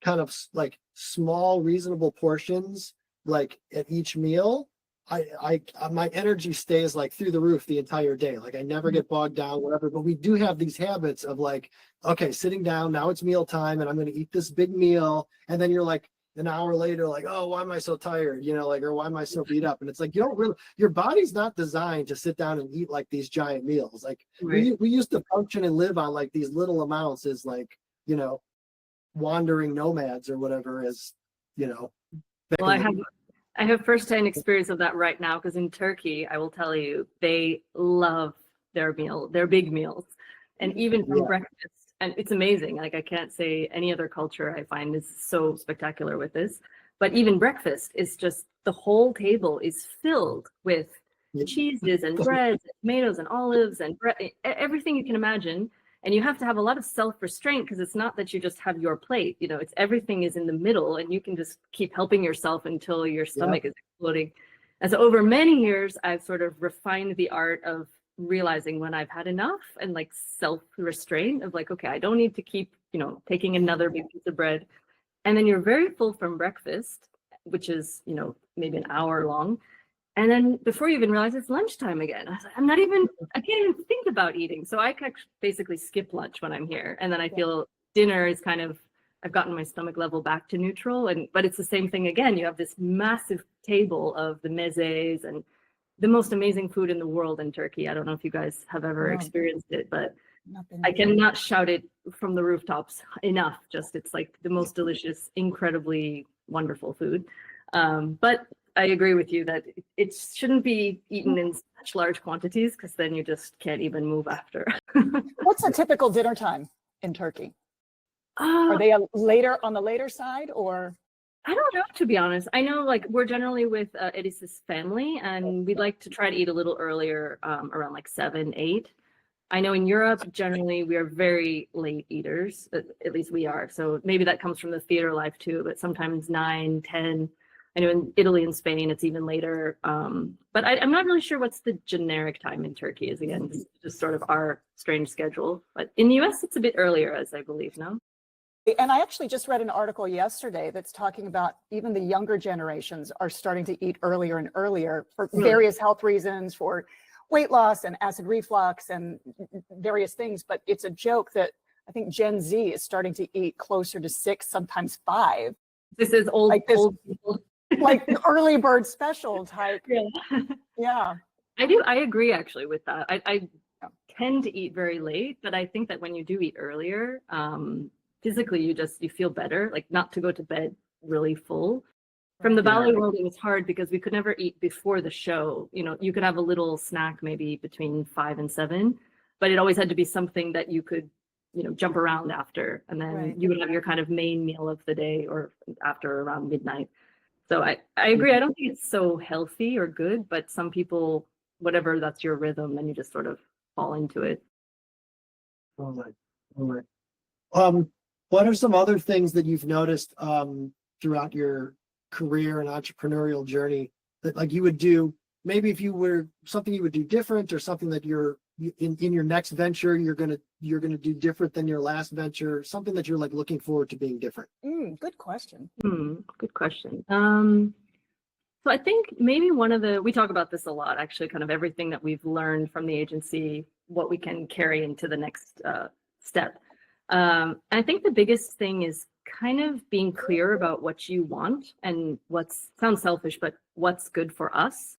Speaker 1: kind of like small, reasonable portions, like at each meal, my energy stays like through the roof the entire day. Like I never get bogged down, whatever, but we do have these habits of like, okay, sitting down, now it's meal time and I'm going to eat this big meal. And then you're like an hour later, like, oh, why am I so tired? Or why am I so beat up? And it's like, your body's not designed to sit down and eat like these giant meals. Like we used to function and live on like these little amounts as like, wandering nomads or whatever well,
Speaker 2: I have firsthand experience of that right now because in Turkey, I will tell you, they love their big meals, and even from breakfast. And it's amazing. Like I can't say any other culture I find is so spectacular with this. But even breakfast is just the whole table is filled with cheeses and breads, and tomatoes and olives and everything you can imagine. And you have to have a lot of self-restraint because it's not that you just have your plate, it's everything is in the middle and you can just keep helping yourself until your stomach is exploding. And so over many years, I've sort of refined the art of realizing when I've had enough and like self-restraint of like, okay, I don't need to keep, taking another big piece of bread. And then you're very full from breakfast, which is, maybe an hour long. And then before you even realize it's lunchtime again, I was like, I can't even think about eating. So I basically skip lunch when I'm here. And then I feel dinner is kind of I've gotten my stomach level back to neutral. But it's the same thing again. You have this massive table of the mezes and the most amazing food in the world in Turkey. I don't know if you guys have ever
Speaker 3: No.
Speaker 2: experienced it, but
Speaker 3: Nothing.
Speaker 2: I cannot shout it from the rooftops enough. Just it's like the most delicious, incredibly wonderful food. But I agree with you that it shouldn't be eaten in such large quantities because then you just can't even move after.
Speaker 3: What's a typical dinner time in Turkey?
Speaker 2: Uh,
Speaker 3: Are they on the later side, or?
Speaker 2: I don't know, to be honest. I know like we're generally with Edis's family and we'd like to try to eat a little earlier, around like 7, 8. I know in Europe, generally we are very late eaters, at least we are. So maybe that comes from the theater life too, but sometimes 9, 10. I know in Italy and Spain, it's even later. But I'm not really sure what's the generic time in Turkey is again, just sort of our strange schedule. But in the US, it's a bit earlier, as I believe, no?
Speaker 3: And I actually just read an article yesterday that's talking about even the younger generations are starting to eat earlier and earlier for various health reasons, for weight loss and acid reflux and various things. But it's a joke that I think Gen Z is starting to eat closer to 6, sometimes 5.
Speaker 2: This is old,
Speaker 3: Like this-
Speaker 2: old people.
Speaker 3: Like early bird special type.
Speaker 2: Yeah.
Speaker 3: Yeah.
Speaker 2: I agree actually with that. I tend to eat very late, but I think that when you do eat earlier, physically you feel better, like not to go to bed really full. From the ballet world, it was hard because we could never eat before the show. You know, you could have a little snack maybe between 5 and 7, but it always had to be something that you could, jump around after. And then
Speaker 3: Right.
Speaker 2: you would have your kind of main meal of the day or after around midnight. So I agree. I don't think it's so healthy or good, but some people, whatever, that's your rhythm and you just sort of fall into it.
Speaker 1: All right. All right. What are some other things that you've noticed throughout your career and entrepreneurial journey that like you would do, maybe if you were something you would do different or something that you're in your next venture, you're gonna do different than your last venture, something that you're like looking forward to being different?
Speaker 3: Good question.
Speaker 2: Good question. So I think maybe we talk about this a lot, actually, kind of everything that we've learned from the agency, what we can carry into the next step. I think the biggest thing is kind of being clear about what you want and sounds selfish, but what's good for us.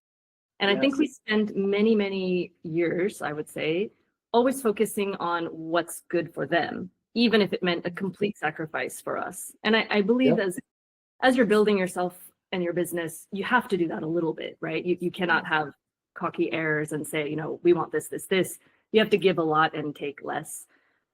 Speaker 2: And I think we spend many, many years, I would say, always focusing on what's good for them, even if it meant a complete sacrifice for us. And I believe as you're building yourself and your business, you have to do that a little bit, right? You cannot have cocky airs and say, we want this, this, this. You have to give a lot and take less.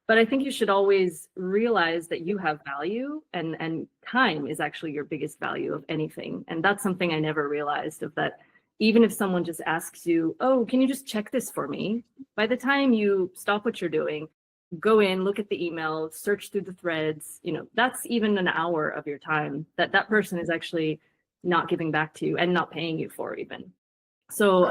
Speaker 2: But I think you should always realize that you have value and time is actually your biggest value of anything. And that's something I never realized of that. Even if someone just asks you, oh, can you just check this for me? By the time you stop what you're doing, go in, look at the email, search through the threads, that's even an hour of your time that person is actually not giving back to you and not paying you for even. So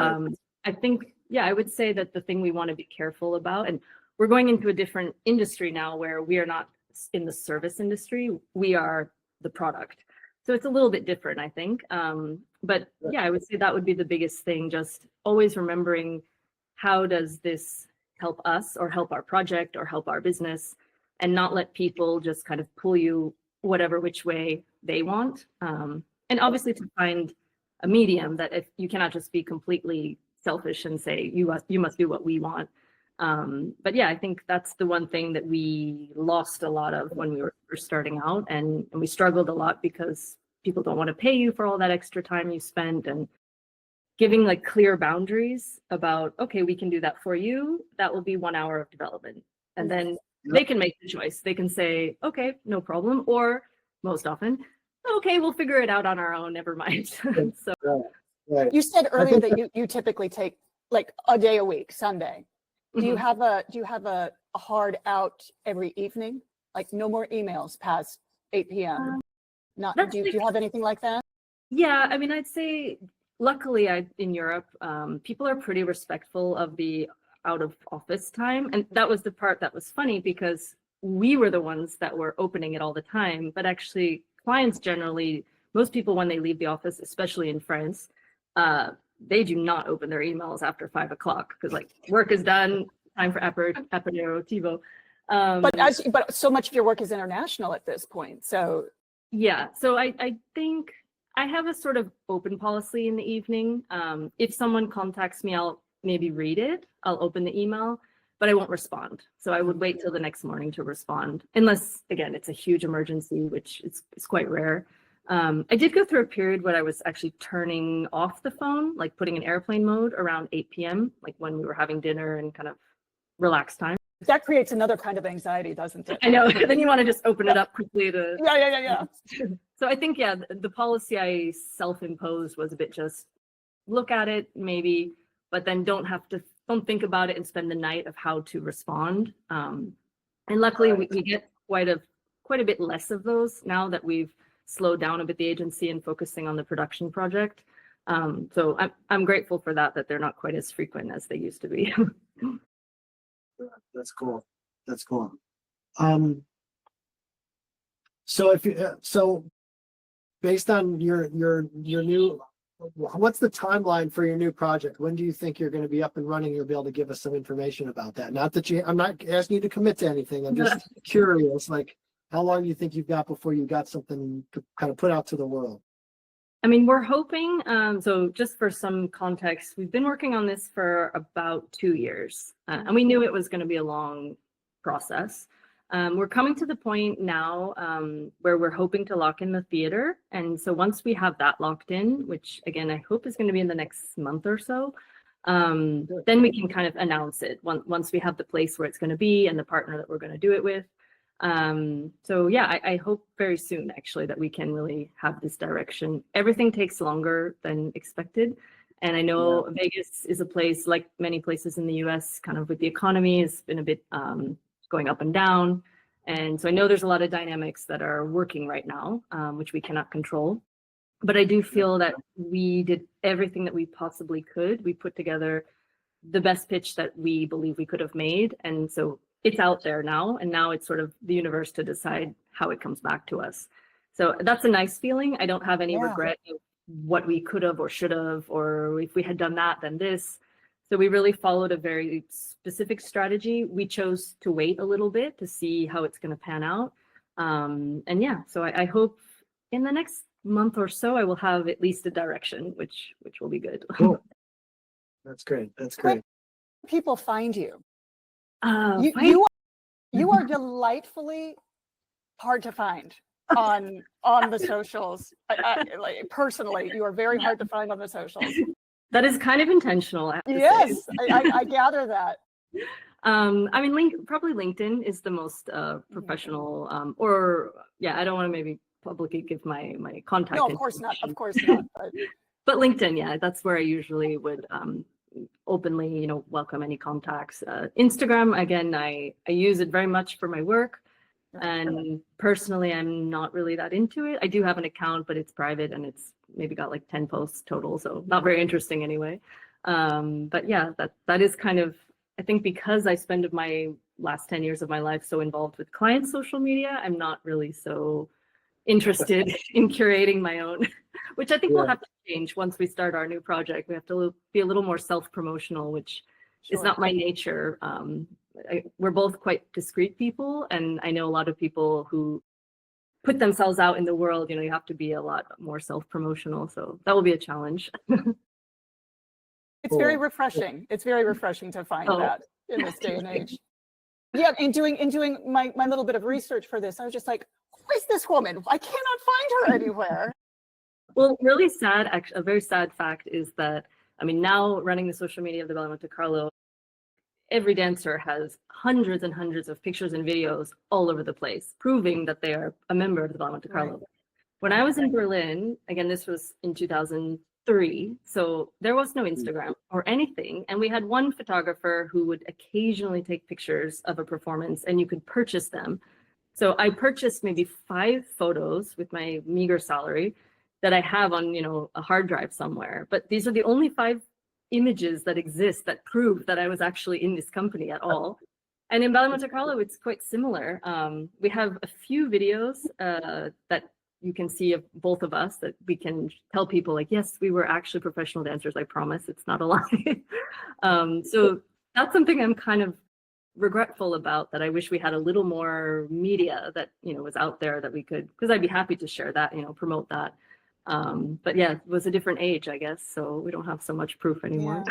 Speaker 2: I think, I would say that the thing we want to be careful about, and we're going into a different industry now where we are not in the service industry, we are the product. So it's a little bit different, I think. But I would say that would be the biggest thing, just always remembering how does this help us or help our project or help our business, and not let people just kind of pull you whatever which way they want. And obviously to find a medium that if you cannot just be completely selfish and say you must do what we want. But I think that's the one thing that we lost a lot of when we were first starting out, and we struggled a lot because people don't want to pay you for all that extra time you spent, and giving like clear boundaries about, okay, we can do that for you. That will be 1 hour of development. And then they can make the choice. They can say, okay, no problem. Or most often, okay, we'll figure it out on our own. Never mind. So
Speaker 1: Right.
Speaker 3: You said earlier that you typically take like a day a week, Sunday. Do you have a hard out every evening? Like no more emails past 8 p.m. Do you have anything like that?
Speaker 2: Yeah, I mean, I'd say luckily in Europe, people are pretty respectful of the out of office time. And that was the part that was funny because we were the ones that were opening it all the time. But actually clients generally, most people when they leave the office, especially in France, they do not open their emails after 5 o'clock because like work is done, time for aperitivo.
Speaker 3: But so much of your work is international at this point. So
Speaker 2: yeah, so I think I have a sort of open policy in the evening. If someone contacts me, I'll maybe read it. I'll open the email, but I won't respond. So I would wait till the next morning to respond, unless, again, it's a huge emergency, which is quite rare. I did go through a period where I was actually turning off the phone, like putting in airplane mode around 8 p.m., like when we were having dinner and kind of relaxed time.
Speaker 3: that creates another kind of anxiety, doesn't it?
Speaker 2: I know. Then you want to just open it up quickly to.
Speaker 3: Yeah.
Speaker 2: So I think, yeah, the policy I self-imposed was a bit just look at it maybe, but then don't think about it and spend the night of how to respond. And luckily we get quite a bit less of those now that we've slowed down a bit the agency and focusing on the production project. So I'm grateful for that they're not quite as frequent as they used to be.
Speaker 1: That's cool. That's cool. So based on your new, what's the timeline for your new project? When do you think you're going to be up and running? You'll be able to give us some information about that. Not that I'm not asking you to commit to anything. I'm just curious, like how long do you think you've got before you got something to kind of put out to the world?
Speaker 2: I mean, we're hoping, so just for some context, we've been working on this for about 2 years, and we knew it was going to be a long process. We're coming to the point now where we're hoping to lock in the theater. And so once we have that locked in, which again, I hope is going to be in the next month or so, then we can kind of announce it once we have the place where it's going to be and the partner that we're going to do it with. So yeah, I hope very soon actually that we can really have this direction. Everything takes longer than expected. And I know Vegas is a place, like many places in the US, kind of with the economy has been a bit going up and down. And so I know there's a lot of dynamics that are working right now, which we cannot control. But I do feel that we did everything that we possibly could. We put together the best pitch that we believe we could have made. And so it's out there now. And now it's sort of the universe to decide how it comes back to us. So that's a nice feeling. I don't have any regret of what we could have or should have, or if we had done that, then this. So we really followed a very specific strategy. We chose to wait a little bit to see how it's going to pan out. And yeah, so I hope in the next month or so, I will have at least a direction, which will be good.
Speaker 1: Cool. That's great. That's great.
Speaker 3: Where do people find you?
Speaker 2: Find-
Speaker 3: You are delightfully hard to find on the socials. Like personally, you are very hard to find on the socials.
Speaker 2: That is kind of intentional. I have to
Speaker 3: Yes,
Speaker 2: say.
Speaker 3: I gather that.
Speaker 2: I mean, probably LinkedIn is the most professional, I don't want to maybe publicly give my contact.
Speaker 3: No, of course not. Of course not.
Speaker 2: But LinkedIn, yeah, that's where I usually would openly, welcome any contacts. Instagram, again, I use it very much for my work. And personally, I'm not really that into it. I do have an account, but it's private and it's maybe got like 10 posts total. So not very interesting anyway. But yeah, that is kind of, I think because I spend my last 10 years of my life so involved with client social media, I'm not really so interested in curating my own, which I think we'll have to change once we start our new project. We have to be a little more self-promotional, which is not my nature. We're both quite discreet people, and I know a lot of people who put themselves out in the world, you have to be a lot more self-promotional. So that will be a challenge.
Speaker 3: It's very refreshing. It's very refreshing to find that in this day and age. Yeah, in doing my little bit of research for this, I was just like, who is this woman? I cannot find her anywhere.
Speaker 2: Well, really sad, actually, a very sad fact is that, I mean, now running the social media of the Ballet Monte Carlo, every dancer has hundreds and hundreds of pictures and videos all over the place, proving that they are a member of the Ballet Monte Carlo. Right. When I was in Berlin, again, this was in 2003, so there was no Instagram or anything. And we had one photographer who would occasionally take pictures of a performance and you could purchase them. So I purchased maybe 5 photos with my meager salary that I have on, a hard drive somewhere. But these are the only 5 images that exist that prove that I was actually in this company at all. And in Ballet Monte Carlo, it's quite similar. We have a few videos that you can see of both of us that we can tell people like, yes, we were actually professional dancers. I promise it's not a lie. So that's something I'm kind of regretful about that. I wish we had a little more media that, was out there that we could, because I'd be happy to share that, promote that. But yeah, it was a different age, I guess. So we don't have so much proof anymore.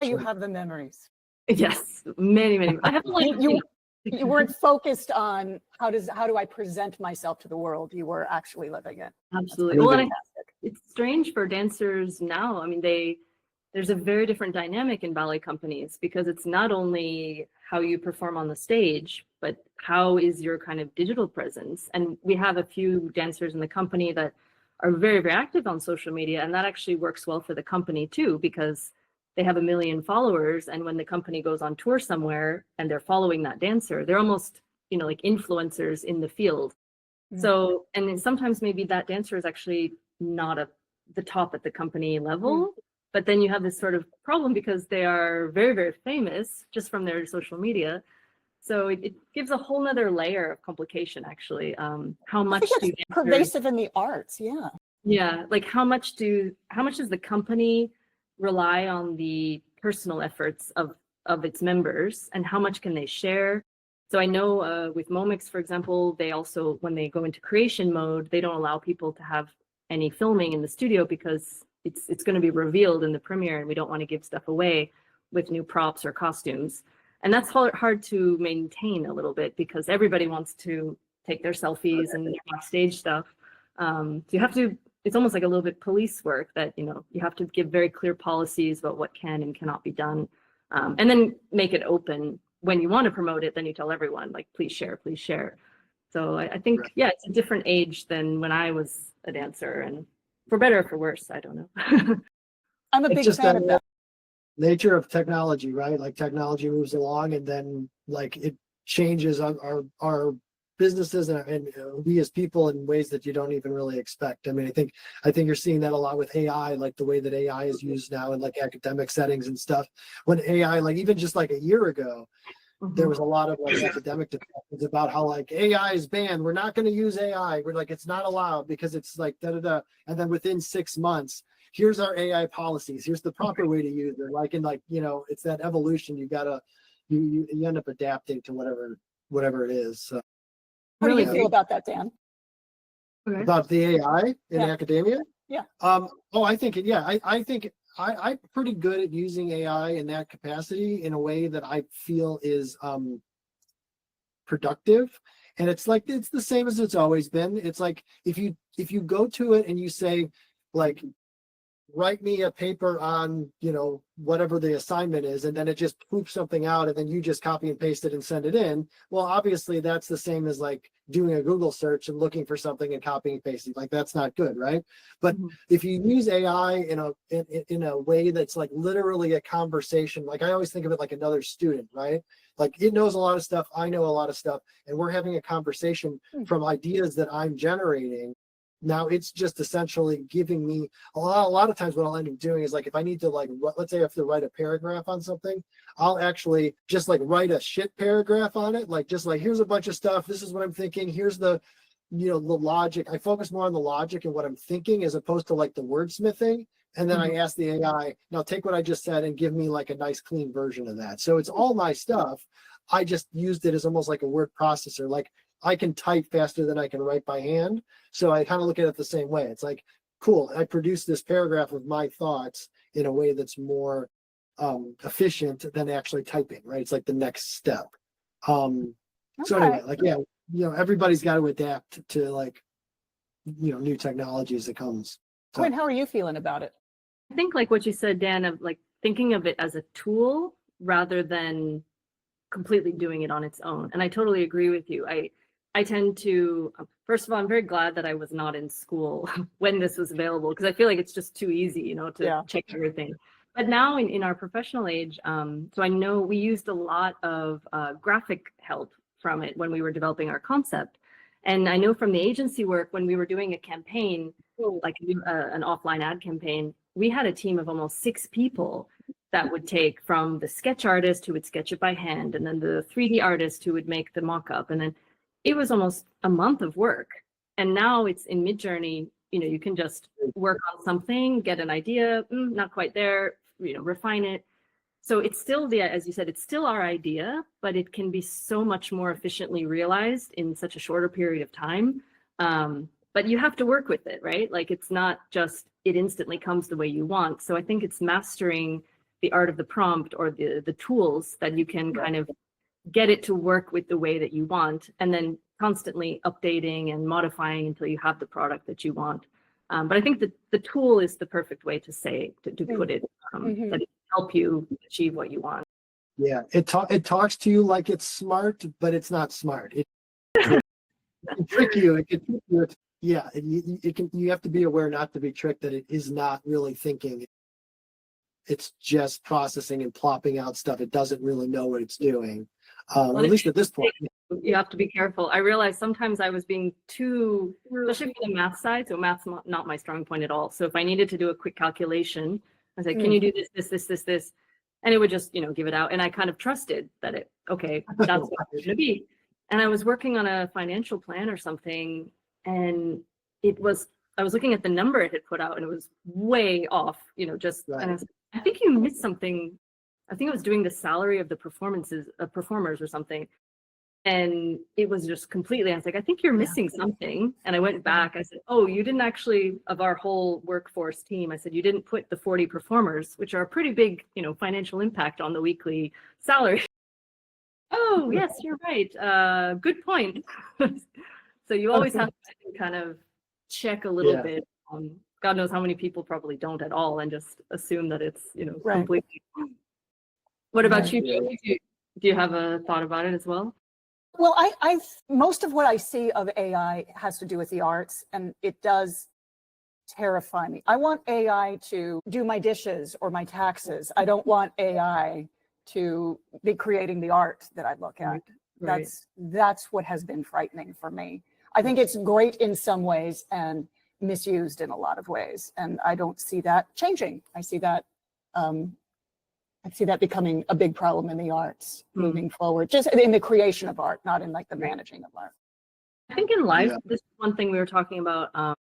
Speaker 3: You have the memories.
Speaker 2: Yes, many, many. I have like,
Speaker 3: you weren't focused on how do I present myself to the world. You were actually living it.
Speaker 2: Absolutely. Well, and it's strange for dancers now. I mean, there's a very different dynamic in ballet companies, because it's not only how you perform on the stage, but how is your kind of digital presence. And we have a few dancers in the company that are very, very active on social media, and that actually works well for the company too, because they have 1 million followers, and when the company goes on tour somewhere and they're following that dancer, they're almost, like influencers in the field. So, and then sometimes maybe that dancer is actually not at the top at the company level, but then you have this sort of problem because they are very, very famous just from their social media. So it gives a whole nother layer of complication, actually. How much do
Speaker 3: pervasive in the arts?
Speaker 2: Yeah, like how much does the company rely on the personal efforts of its members, and how much can they share? So I know with Momix, for example, they also, when they go into creation mode, they don't allow people to have any filming in the studio, because it's going to be revealed in the premiere, and we don't want to give stuff away with new props or costumes. And that's hard to maintain a little bit, because everybody wants to take their selfies and backstage stuff. So you have to, it's almost like a little bit police work that, you have to give very clear policies about what can and cannot be done. And then make it open. When you want to promote it, then you tell everyone, like, please share, please share. So I think, yeah, it's a different age than when I was a dancer, and for better or for worse, I don't know.
Speaker 3: I'm a big fan of that.
Speaker 1: Nature of technology, right? Like technology moves along, and then like it changes our businesses and we as people in ways that you don't even really expect. I mean, I think you're seeing that a lot with AI, like the way that AI is used now in like academic settings and stuff. When AI, like even just like a year ago, there was a lot of like academic discussions about how like AI is banned. We're not going to use AI. We're like, it's not allowed because it's like da-da-da. And then within 6 months, here's our AI policies. Here's the proper way to use it. Like, and like, it's that evolution. You end up adapting to whatever it is. So.
Speaker 3: How do you feel about that, Dan?
Speaker 1: About the AI in academia?
Speaker 3: Yeah.
Speaker 1: I think I think I'm pretty good at using AI in that capacity in a way that I feel is productive. And it's like, it's the same as it's always been. It's like, if you go to it and you say, like, write me a paper on, whatever the assignment is, and then it just poops something out, and then you just copy and paste it and send it in. Well, obviously that's the same as like doing a Google search and looking for something and copying and pasting. Like, that's not good, right? But if you use AI in a way that's like literally a conversation, like I always think of it like another student, right? Like, it knows a lot of stuff, I know a lot of stuff, and we're having a conversation from ideas that I'm generating. Now it's just essentially giving me a lot of times what I'll end up doing is like, if I need to, like, let's say I have to write a paragraph on something, I'll actually just like write a shit paragraph on it. Like, just like, here's a bunch of stuff. This is what I'm thinking. Here's the logic. I focus more on the logic and what I'm thinking as opposed to like the wordsmithing. And then I ask the AI, now take what I just said and give me like a nice clean version of that. So it's all my stuff. I just used it as almost like a word processor. Like, I can type faster than I can write by hand. So I kind of look at it the same way. It's like, cool, I produced this paragraph of my thoughts in a way that's more efficient than actually typing, right? It's like the next step. So anyway, like, yeah, everybody's got to adapt to like, new technology as it comes. So.
Speaker 3: Quinn, how are you feeling about it?
Speaker 2: I think like what you said, Dan, of like thinking of it as a tool rather than completely doing it on its own. And I totally agree with you. I tend to, first of all, I'm very glad that I was not in school when this was available, because I feel like it's just too easy, to check everything. But now in our professional age, so I know we used a lot of graphic help from it when we were developing our concept. And I know from the agency work, when we were doing a campaign, like an offline ad campaign, we had a team of almost 6 people that would take from the sketch artist who would sketch it by hand, and then the 3D artist who would make the mock-up. And then it was almost a month of work. And now it's in Midjourney, you can just work on something, get an idea, not quite there, refine it. So it's still as you said, it's still our idea, but it can be so much more efficiently realized in such a shorter period of time. But you have to work with it, right? Like it's not just it instantly comes the way you want. So I think it's mastering the art of the prompt or the tools that you can kind of get it to work with the way that you want, and then constantly updating and modifying until you have the product that you want. But I think that the tool is the perfect way to put it, that it can help you achieve what you want.
Speaker 1: Yeah, it talks to you like it's smart, but it's not smart. It can trick you. It can trick you. Yeah, you have to be aware not to be tricked, that it is not really thinking. It's just processing and plopping out stuff. It doesn't really know what it's doing. At least at this point.
Speaker 2: You have to be careful. I realized sometimes I was being too, especially for the math side. So math's not my strong point at all. So if I needed to do a quick calculation, I said, can you do this? And it would just, give it out. And I kind of trusted that okay, that's what it's going to be. And I was working on a financial plan or something, and I was looking at the number it had put out, and it was way off, and I was like, I think you missed something. I think I was doing the salary of the performers or something. And it was just completely, I was like, I think you're missing something. And I went back, I said, oh, you didn't actually, of our whole workforce team, I said, you didn't put the 40 performers, which are a pretty big, financial impact on the weekly salary. Oh, yes, you're right. Good point. So you always have to kind of check a little bit. God knows how many people probably don't at all and just assume that it's, completely. What about you, Joe? Do you have a thought about it as well?
Speaker 3: Well, I most of what I see of AI has to do with the arts, and it does terrify me. I want AI to do my dishes or my taxes. I don't want AI to be creating the art that I look at.
Speaker 2: Right.
Speaker 3: That's what has been frightening for me. I think it's great in some ways and misused in a lot of ways, and I don't see that changing. I see that becoming a big problem in the arts moving forward, just in the creation of art, not in like the managing of art.
Speaker 2: I think in life, this is one thing we were talking about.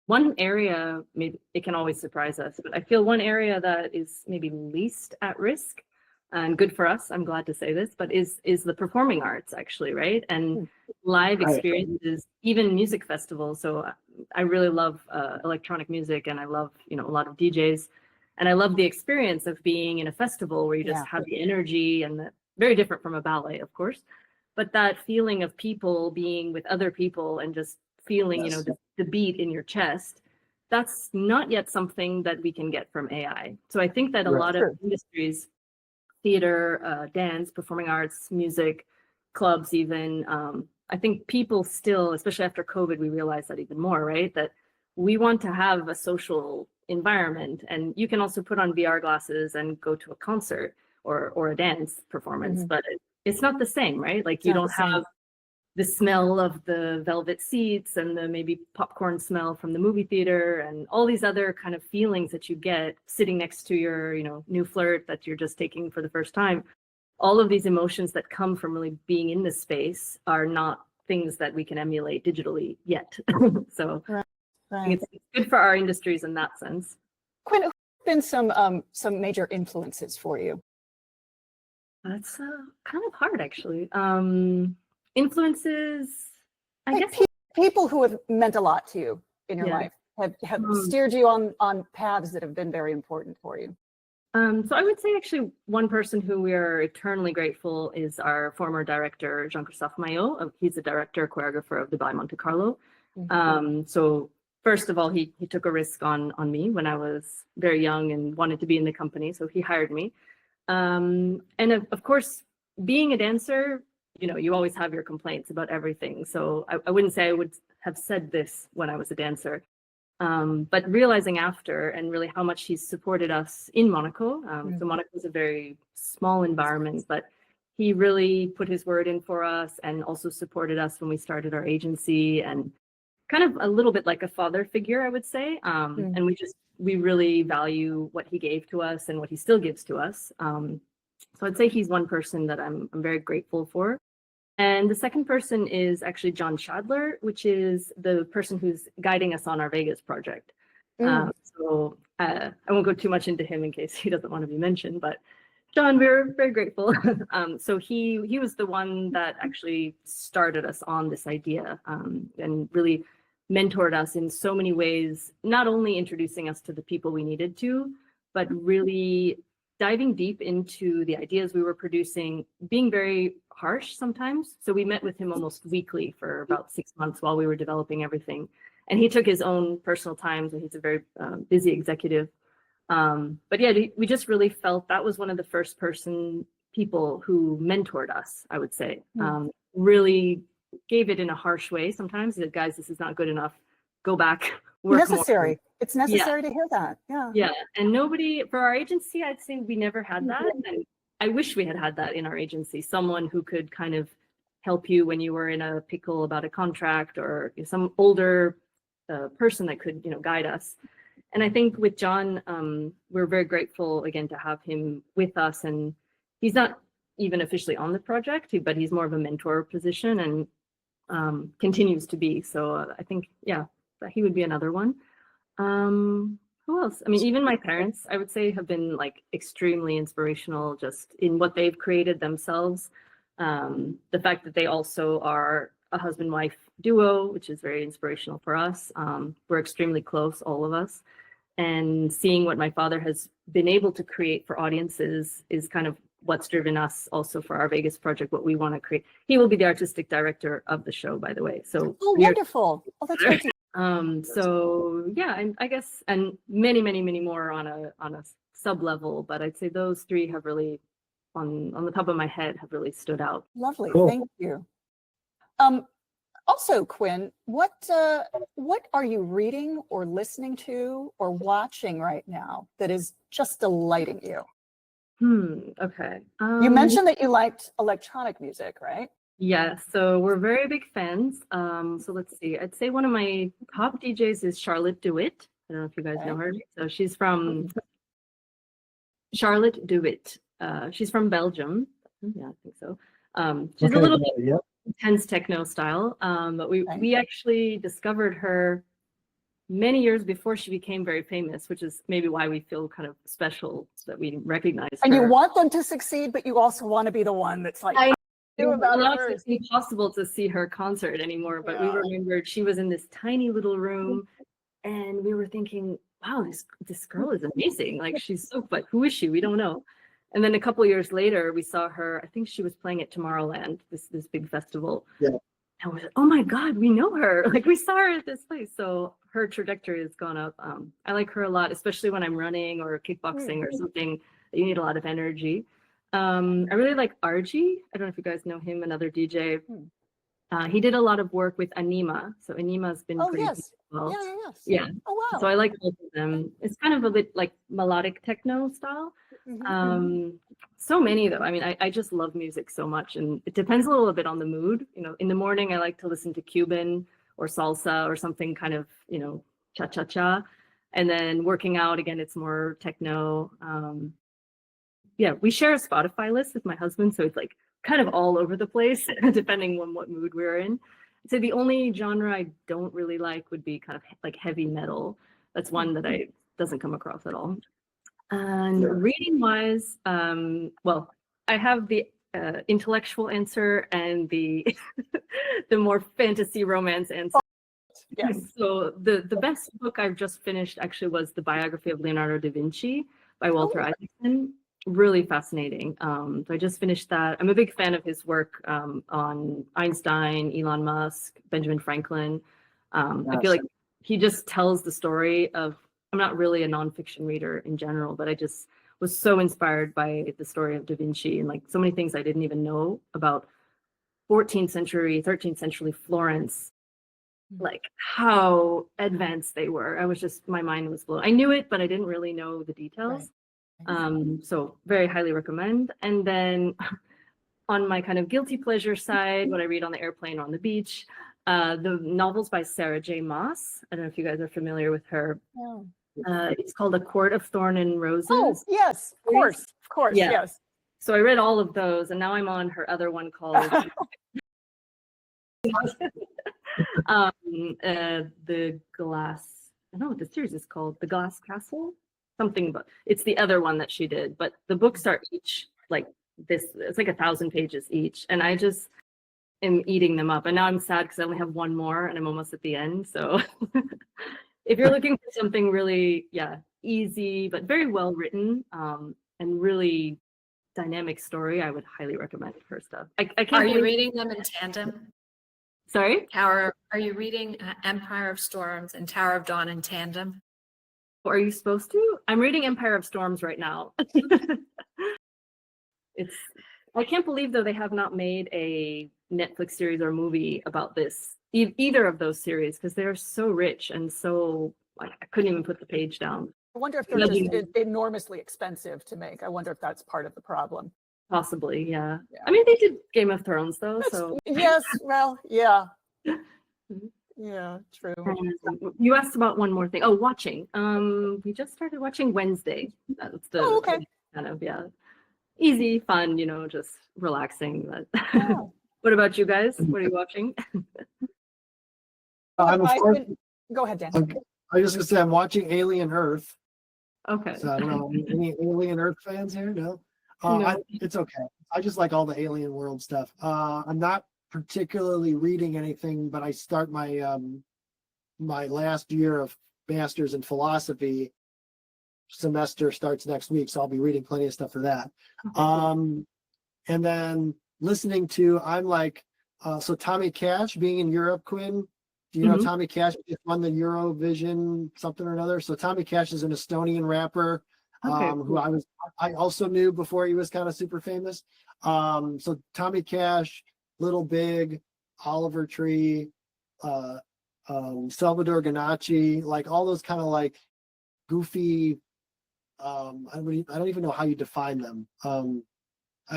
Speaker 2: One area, maybe it can always surprise us, but I feel one area that is maybe least at risk and good for us, I'm glad to say this, but is the performing arts actually, right? And live experiences, even music festivals. So I really love electronic music, and I love, a lot of DJs. And I love the experience of being in a festival where you just have the energy, and very different from a ballet, of course, but that feeling of people being with other people and just feeling, the beat in your chest, that's not yet something that we can get from AI. So I think that a lot of industries, theater, dance, performing arts, music, clubs even, I think people still, especially after COVID, we realized that even more, right? That we want to have a social environment, and you can also put on VR glasses and go to a concert or a dance performance, but it's not the same, right? Like you don't have the smell of the velvet seats and the maybe popcorn smell from the movie theater and all these other kind of feelings that you get sitting next to your, new flirt that you're just taking for the first time. All of these emotions that come from really being in this space are not things that we can emulate digitally yet. So it's good for our industries in that sense.
Speaker 3: Quinn, who've been some major influences for you?
Speaker 2: That's kind of hard, actually. Influences, I guess.
Speaker 3: People who have meant a lot to you in your life, have steered you on paths that have been very important for you.
Speaker 2: So I would say actually one person who we are eternally grateful is our former director, Jean-Christophe Maillot. He's the director, choreographer of the Ballet Monte Carlo. So first of all, he took a risk on me when I was very young and wanted to be in the company. So he hired me. And of course, being a dancer, you always have your complaints about everything. So I wouldn't say I would have said this when I was a dancer. But realizing after, and really how much he's supported us in Monaco. So Monaco is a very small environment, but he really put his word in for us and also supported us when we started our agency, and kind of a little bit like a father figure, I would say. And we really value what he gave to us and what he still gives to us. So I'd say he's one person that I'm very grateful for. And the second person is actually John Shadler, which is the person who's guiding us on our Vegas project. So I won't go too much into him in case he doesn't want to be mentioned, but John, we're very grateful. So he was the one that actually started us on this idea, and really mentored us in so many ways, not only introducing us to the people we needed to, but really diving deep into the ideas we were producing, being very harsh sometimes. So we met with him almost weekly for about 6 months while we were developing everything. And he took his own personal time, so he's a very busy executive. But yeah, we just really felt that was one of the first people who mentored us, I would say. Really gave it in a harsh way sometimes. He said, guys, this is not good enough. Go back, work
Speaker 3: Necessary.
Speaker 2: more.
Speaker 3: It's necessary to hear that. Yeah.
Speaker 2: Yeah. And nobody, for our agency, I'd say we never had that. And I wish we had had that in our agency, someone who could kind of help you when you were in a pickle about a contract, or some older person that could, guide us. And I think with John, we're very grateful again to have him with us. And he's not even officially on the project, but he's more of a mentor position, and continues to be. So I think, yeah, that he would be another one. Who else? I mean, even my parents, I would say, have been like extremely inspirational just in what they've created themselves. The fact that they also are a husband-wife duo, which is very inspirational for us. We're extremely close, all of us. And seeing what my father has been able to create for audiences is kind of what's driven us also for our Vegas project, what we want to create. He will be the artistic director of the show, by the way. So
Speaker 3: wonderful. Oh, that's great.
Speaker 2: so yeah, and I guess, and many, many, many more on a sub level, but I'd say those three have really, on the top of my head, have really stood out.
Speaker 3: Lovely.
Speaker 1: Cool.
Speaker 3: Thank you. Also, Quinn, what are you reading or listening to or watching right now that is just delighting you?
Speaker 2: Okay.
Speaker 3: You mentioned that you liked electronic music, right?
Speaker 2: Yeah, so we're very big fans. So let's see. I'd say one of my top DJs is Charlotte DeWitt. I don't know if you guys know her. So she's from Charlotte DeWitt. She's from Belgium. Yeah, I think so. She's a little bit intense techno style, but we actually discovered her many years before she became very famous, which is maybe why we feel kind of special that we recognize
Speaker 3: and
Speaker 2: her.
Speaker 3: You want them to succeed, but you also want to be the one that's like,
Speaker 2: it's impossible to see her concert anymore, but we remembered she was in this tiny little room, and we were thinking, wow, this girl is amazing. Like, she's so, but who is she? We don't know. And then a couple of years later, we saw her. I think she was playing at Tomorrowland, this big festival. Yeah. And we said, oh my God, we know her. Like, we saw her at this place. So her trajectory has gone up. I like her a lot, especially when I'm running or kickboxing or something that you need a lot of energy. I really like RG. I don't know if you guys know him, another DJ. He did a lot of work with Anima. So Anima's been pretty big as well. Yeah.
Speaker 3: Oh, wow.
Speaker 2: So I like both of them. It's kind of a bit like melodic techno style. So many though. I mean, I just love music so much, and it depends a little bit on the mood. In the morning I like to listen to Cuban or salsa or something kind of, cha-cha-cha. And then working out, again, it's more techno. Yeah, we share a Spotify list with my husband, so it's like kind of all over the place depending on what mood we're in. So the only genre I don't really like would be kind of like heavy metal. That's one that doesn't come across at all. And reading wise, well, I have the intellectual answer and the the more fantasy romance answer.
Speaker 3: Yes.
Speaker 2: So the best book I've just finished actually was the biography of Leonardo da Vinci by Walter Isaacson. Really fascinating. So I just finished that. I'm a big fan of his work on Einstein, Elon Musk, Benjamin Franklin. I feel like he just tells the story of, I'm not really a nonfiction reader in general, but I just was so inspired by the story of Da Vinci and like so many things I didn't even know about 14th century, 13th century Florence, like how advanced they were. My mind was blown. I knew it, but I didn't really know the details. So very highly recommend. And then on my kind of guilty pleasure side, what I read on the airplane or on the beach, the novels by Sarah J. Maas. I don't know if you guys are familiar with her. It's called A Court of Thorn and Roses.
Speaker 3: Oh, yes, of course,
Speaker 2: Yeah.
Speaker 3: yes.
Speaker 2: So I read all of those, and now I'm on her other one called The Glass. I don't know what the series is called. The Glass Castle. something, but it's the other one that she did. But the books are each like this. It's like 1,000 pages each, and I just am eating them up. And now I'm sad because I only have one more, and I'm almost at the end. So if you're looking for something really, easy but very well written, and really dynamic story, I would highly recommend her stuff. I can't.
Speaker 4: Are you
Speaker 2: believe-
Speaker 4: reading them in tandem?
Speaker 2: Sorry.
Speaker 4: Are you reading Empire of Storms and Tower of Dawn in tandem?
Speaker 2: Are you supposed to? I'm reading Empire of Storms right now. I can't believe though they have not made a Netflix series or movie about this, either of those series, because they're so rich and so like I couldn't even put the page down.
Speaker 3: I wonder if they're just enormously expensive to make. I wonder if that's part of the problem.
Speaker 2: Possibly, yeah.
Speaker 3: Yeah.
Speaker 2: I mean, they did Game of Thrones though, so
Speaker 3: Yes, well, yeah. Yeah, true.
Speaker 2: You asked about one more thing. Oh, watching. We just started watching Wednesday. That's the
Speaker 3: okay.
Speaker 2: kind of easy, fun, just relaxing. But
Speaker 3: Yeah.
Speaker 2: what about you guys? What are you watching?
Speaker 1: I'm of course,
Speaker 3: Go ahead, Dan.
Speaker 1: okay. I was just gonna say I'm watching Alien Earth.
Speaker 2: Okay.
Speaker 1: So I don't know, any Alien Earth fans here? No.
Speaker 2: No.
Speaker 1: It's okay. I just like all the alien world stuff. I'm not particularly reading anything, but I start my my last year of master's in philosophy semester starts next week, so I'll be reading plenty of stuff for that. And then listening to, I'm like, so Tommy Cash being in Europe, Quinn. Do you know Tommy Cash just won the Eurovision something or another? So Tommy Cash is an Estonian rapper. Who I also knew before he was kind of super famous. So Tommy Cash, Little Big, Oliver Tree, Salvador Ganacci, like all those kind of like goofy. I don't even know how you define them. I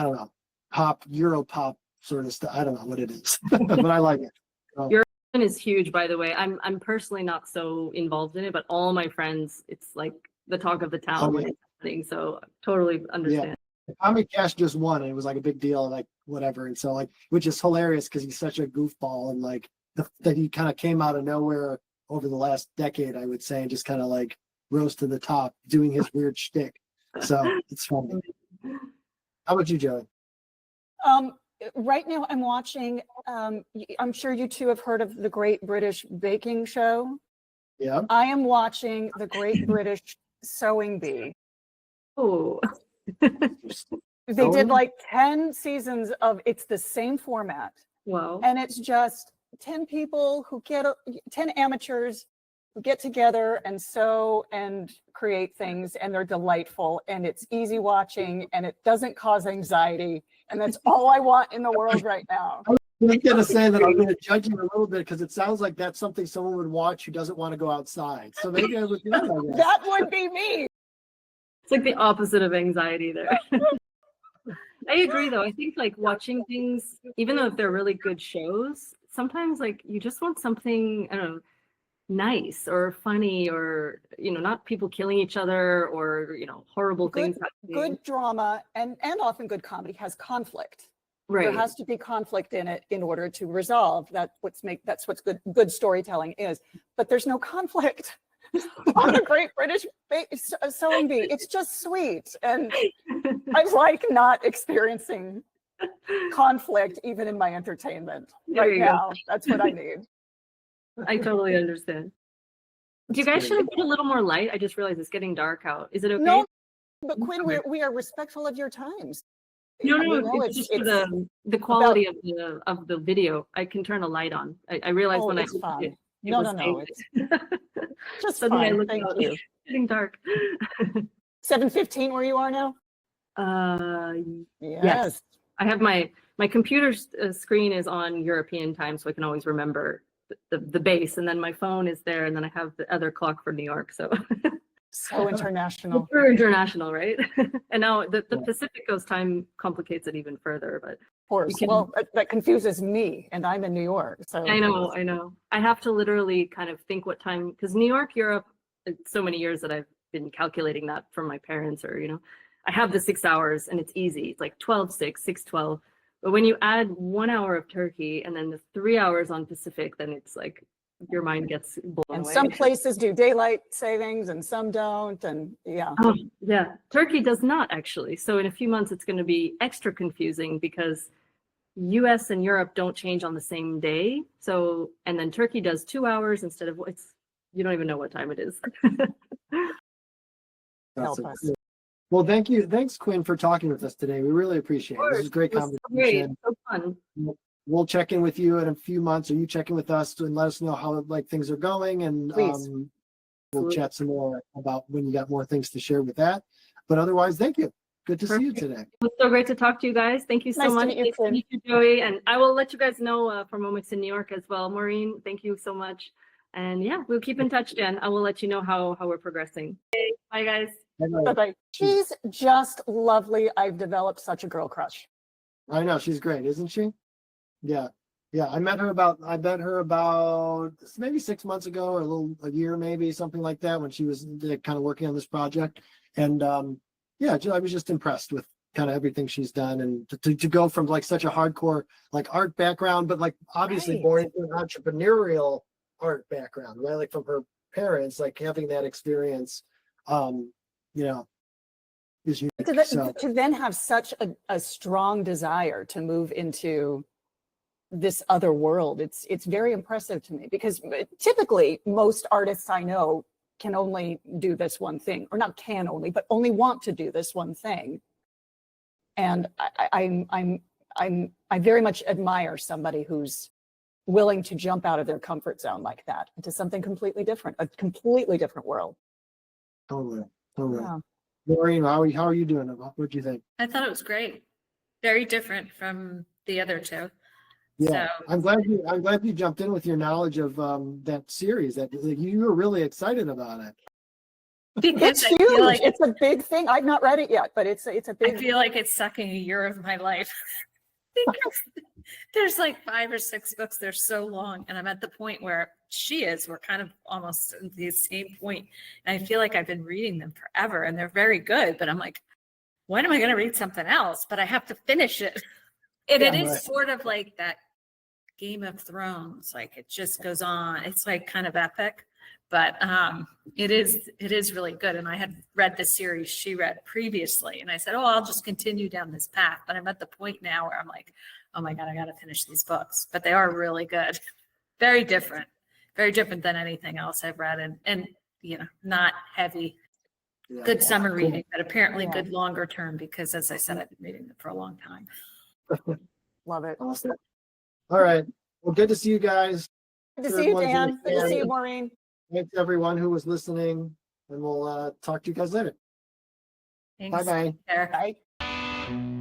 Speaker 1: don't know, pop, Euro pop sort of stuff. I don't know what it is, but I like it.
Speaker 2: Eurovision is huge, by the way. I'm personally not so involved in it, but all my friends, it's like the talk of the town when it's happening. So I totally understand.
Speaker 1: Yeah. Tommy Cash just won, and it was like a big deal, like whatever. And so like, which is hilarious because he's such a goofball, and like that he kind of came out of nowhere over the last decade, I would say, and just kind of like rose to the top doing his weird shtick. So it's funny. How about you, Joey?
Speaker 3: Right now I'm watching, I'm sure you two have heard of the Great British Baking Show.
Speaker 1: Yeah.
Speaker 3: I am watching the Great British Sewing Bee.
Speaker 2: Oh.
Speaker 3: They did like 10 seasons of, it's the same format.
Speaker 2: Wow.
Speaker 3: And it's just 10 people 10 amateurs who get together and sew and create things, and they're delightful, and it's easy watching, and it doesn't cause anxiety. And that's all I want in the world right now.
Speaker 1: I'm gonna say that I'm gonna judge you a little bit because it sounds like that's something someone would watch who doesn't want to go outside. So maybe I would do that, I guess.
Speaker 3: That would be me.
Speaker 2: It's like the opposite of anxiety there. I agree though. I think like watching things, even though if they're really good shows, sometimes like you just want something, I don't know, nice or funny, or not people killing each other, or horrible things happening.
Speaker 3: Good drama and often good comedy has conflict.
Speaker 2: Right.
Speaker 3: There has to be conflict in it in order to resolve. That's what good storytelling is. But there's no conflict on the Great British Sewing Bee. It's just sweet, and I like not experiencing conflict even in my entertainment right now. That's what I need.
Speaker 2: I totally understand. Do you guys should have put a little more light? I just realized it's getting dark out. Is it okay?
Speaker 3: No, but Quinn, we are respectful of your times.
Speaker 2: No,
Speaker 3: We know
Speaker 2: it's just for the quality of the video. I can turn a light on. I realized when
Speaker 3: it's
Speaker 2: I
Speaker 3: fine.
Speaker 2: it
Speaker 3: No,
Speaker 2: was
Speaker 3: no, it's just
Speaker 2: suddenly
Speaker 3: fine.
Speaker 2: I looked
Speaker 3: Thank
Speaker 2: out,
Speaker 3: you.
Speaker 2: it's getting dark.
Speaker 3: 7:15 where you are now?
Speaker 2: Yes. I have my computer screen is on European time, so I can always remember the base, and then my phone is there, and then I have the other clock for New York. So
Speaker 3: So international.
Speaker 2: we're international, right? And now the Pacific Coast time complicates it even further. But
Speaker 3: Of course. Well, that confuses me, and I'm in New York. So
Speaker 2: I know. I have to literally kind of think what time, because New York, Europe, it's so many years that I've been calculating that from my parents, or I have the 6 hours, and it's easy. It's like 12:06, 6:12. But when you add 1 hour of Turkey and then the 3 hours on Pacific, then it's like your mind gets blown
Speaker 3: And
Speaker 2: away.
Speaker 3: some places do daylight savings and some don't. And yeah.
Speaker 2: Oh, yeah, Turkey does not actually. So in a few months, it's going to be extra confusing because US and Europe don't change on the same day. So, and then Turkey does 2 hours instead of you don't even know what time it is.
Speaker 3: Help
Speaker 1: That's
Speaker 3: us.
Speaker 1: Well, thank you. Thanks, Quinn, for talking with us today. We really appreciate it. This is a great
Speaker 2: It was so great,
Speaker 1: conversation.
Speaker 2: so fun.
Speaker 1: We'll check in with you in a few months, or you check in with us and let us know how like things are going, and
Speaker 3: Please.
Speaker 1: we'll chat some more about when you got more things to share with that. But otherwise, thank you. Good to see you today.
Speaker 2: It was so great to talk to you guys. Thank you so
Speaker 3: Nice to
Speaker 2: much.
Speaker 3: meet you,
Speaker 2: Nice to
Speaker 3: Quinn.
Speaker 2: meet you, Joey. And I will let you guys know for moments in New York as well. Maureen, thank you so much. And yeah, we'll keep in touch, Jen. I will let you know how we're progressing. Okay, bye, guys.
Speaker 3: Bye-bye. She's just lovely. I've developed such a girl crush.
Speaker 1: I know she's great, isn't she? Yeah, yeah. I met her about maybe 6 months ago, or a year, maybe something like that, when she was kind of working on this project. And yeah, I was just impressed with kind of everything she's done, and to go from like such a hardcore like art background, but like obviously
Speaker 3: Right.
Speaker 1: born into an entrepreneurial art background, right? Like from her parents, like having that experience, you know, is unique. So
Speaker 3: To then have such a strong desire to move into this other world, it's very impressive to me, because typically most artists I know can only do this one thing, or not can only, but only want to do this one thing. And I very much admire somebody who's willing to jump out of their comfort zone like that into something completely different, a completely different world.
Speaker 1: totally.
Speaker 3: Yeah.
Speaker 1: Maureen, how are you doing? What do you think?
Speaker 4: I thought it was great. Very different from the other two.
Speaker 1: Yeah,
Speaker 4: So
Speaker 1: I'm glad you jumped in with your knowledge of that series. That you were really excited about it.
Speaker 4: because
Speaker 3: It's
Speaker 4: I
Speaker 3: huge.
Speaker 4: feel like
Speaker 3: It's a big thing. I've not read it yet, but it's a
Speaker 4: I
Speaker 3: big.
Speaker 4: feel like it's sucking a year of my life. Because there's like 5 or 6 books. They're so long. And I'm at the point where we're kind of almost at the same point. And I feel like I've been reading them forever, and they're very good. But I'm like, when am I going to read something else? But I have to finish it. And it
Speaker 1: Yeah,
Speaker 4: is
Speaker 1: right.
Speaker 4: sort of like that Game of Thrones. Like it just goes on. It's like kind of epic. But it is really good. And I had read the series she read previously, and I said, oh, I'll just continue down this path. But I'm at the point now where I'm like, oh my God, I got to finish these books. But they are really good. Very different than anything else I've read, and not heavy.
Speaker 1: Yeah.
Speaker 4: Good summer
Speaker 1: Cool.
Speaker 4: reading, but apparently
Speaker 3: Yeah.
Speaker 4: good longer term, because as I said, I've been reading them for a long time.
Speaker 3: Love it.
Speaker 1: Awesome. All right. Well, good to see you guys.
Speaker 3: Good to see you,
Speaker 1: Everyone's in
Speaker 3: Dan.
Speaker 1: the
Speaker 3: Good to see you,
Speaker 1: family.
Speaker 3: Maureen.
Speaker 1: Thanks everyone who was listening, and we'll talk to you guys later.
Speaker 4: Thanks.
Speaker 1: Bye bye.
Speaker 4: Take care.
Speaker 3: Bye.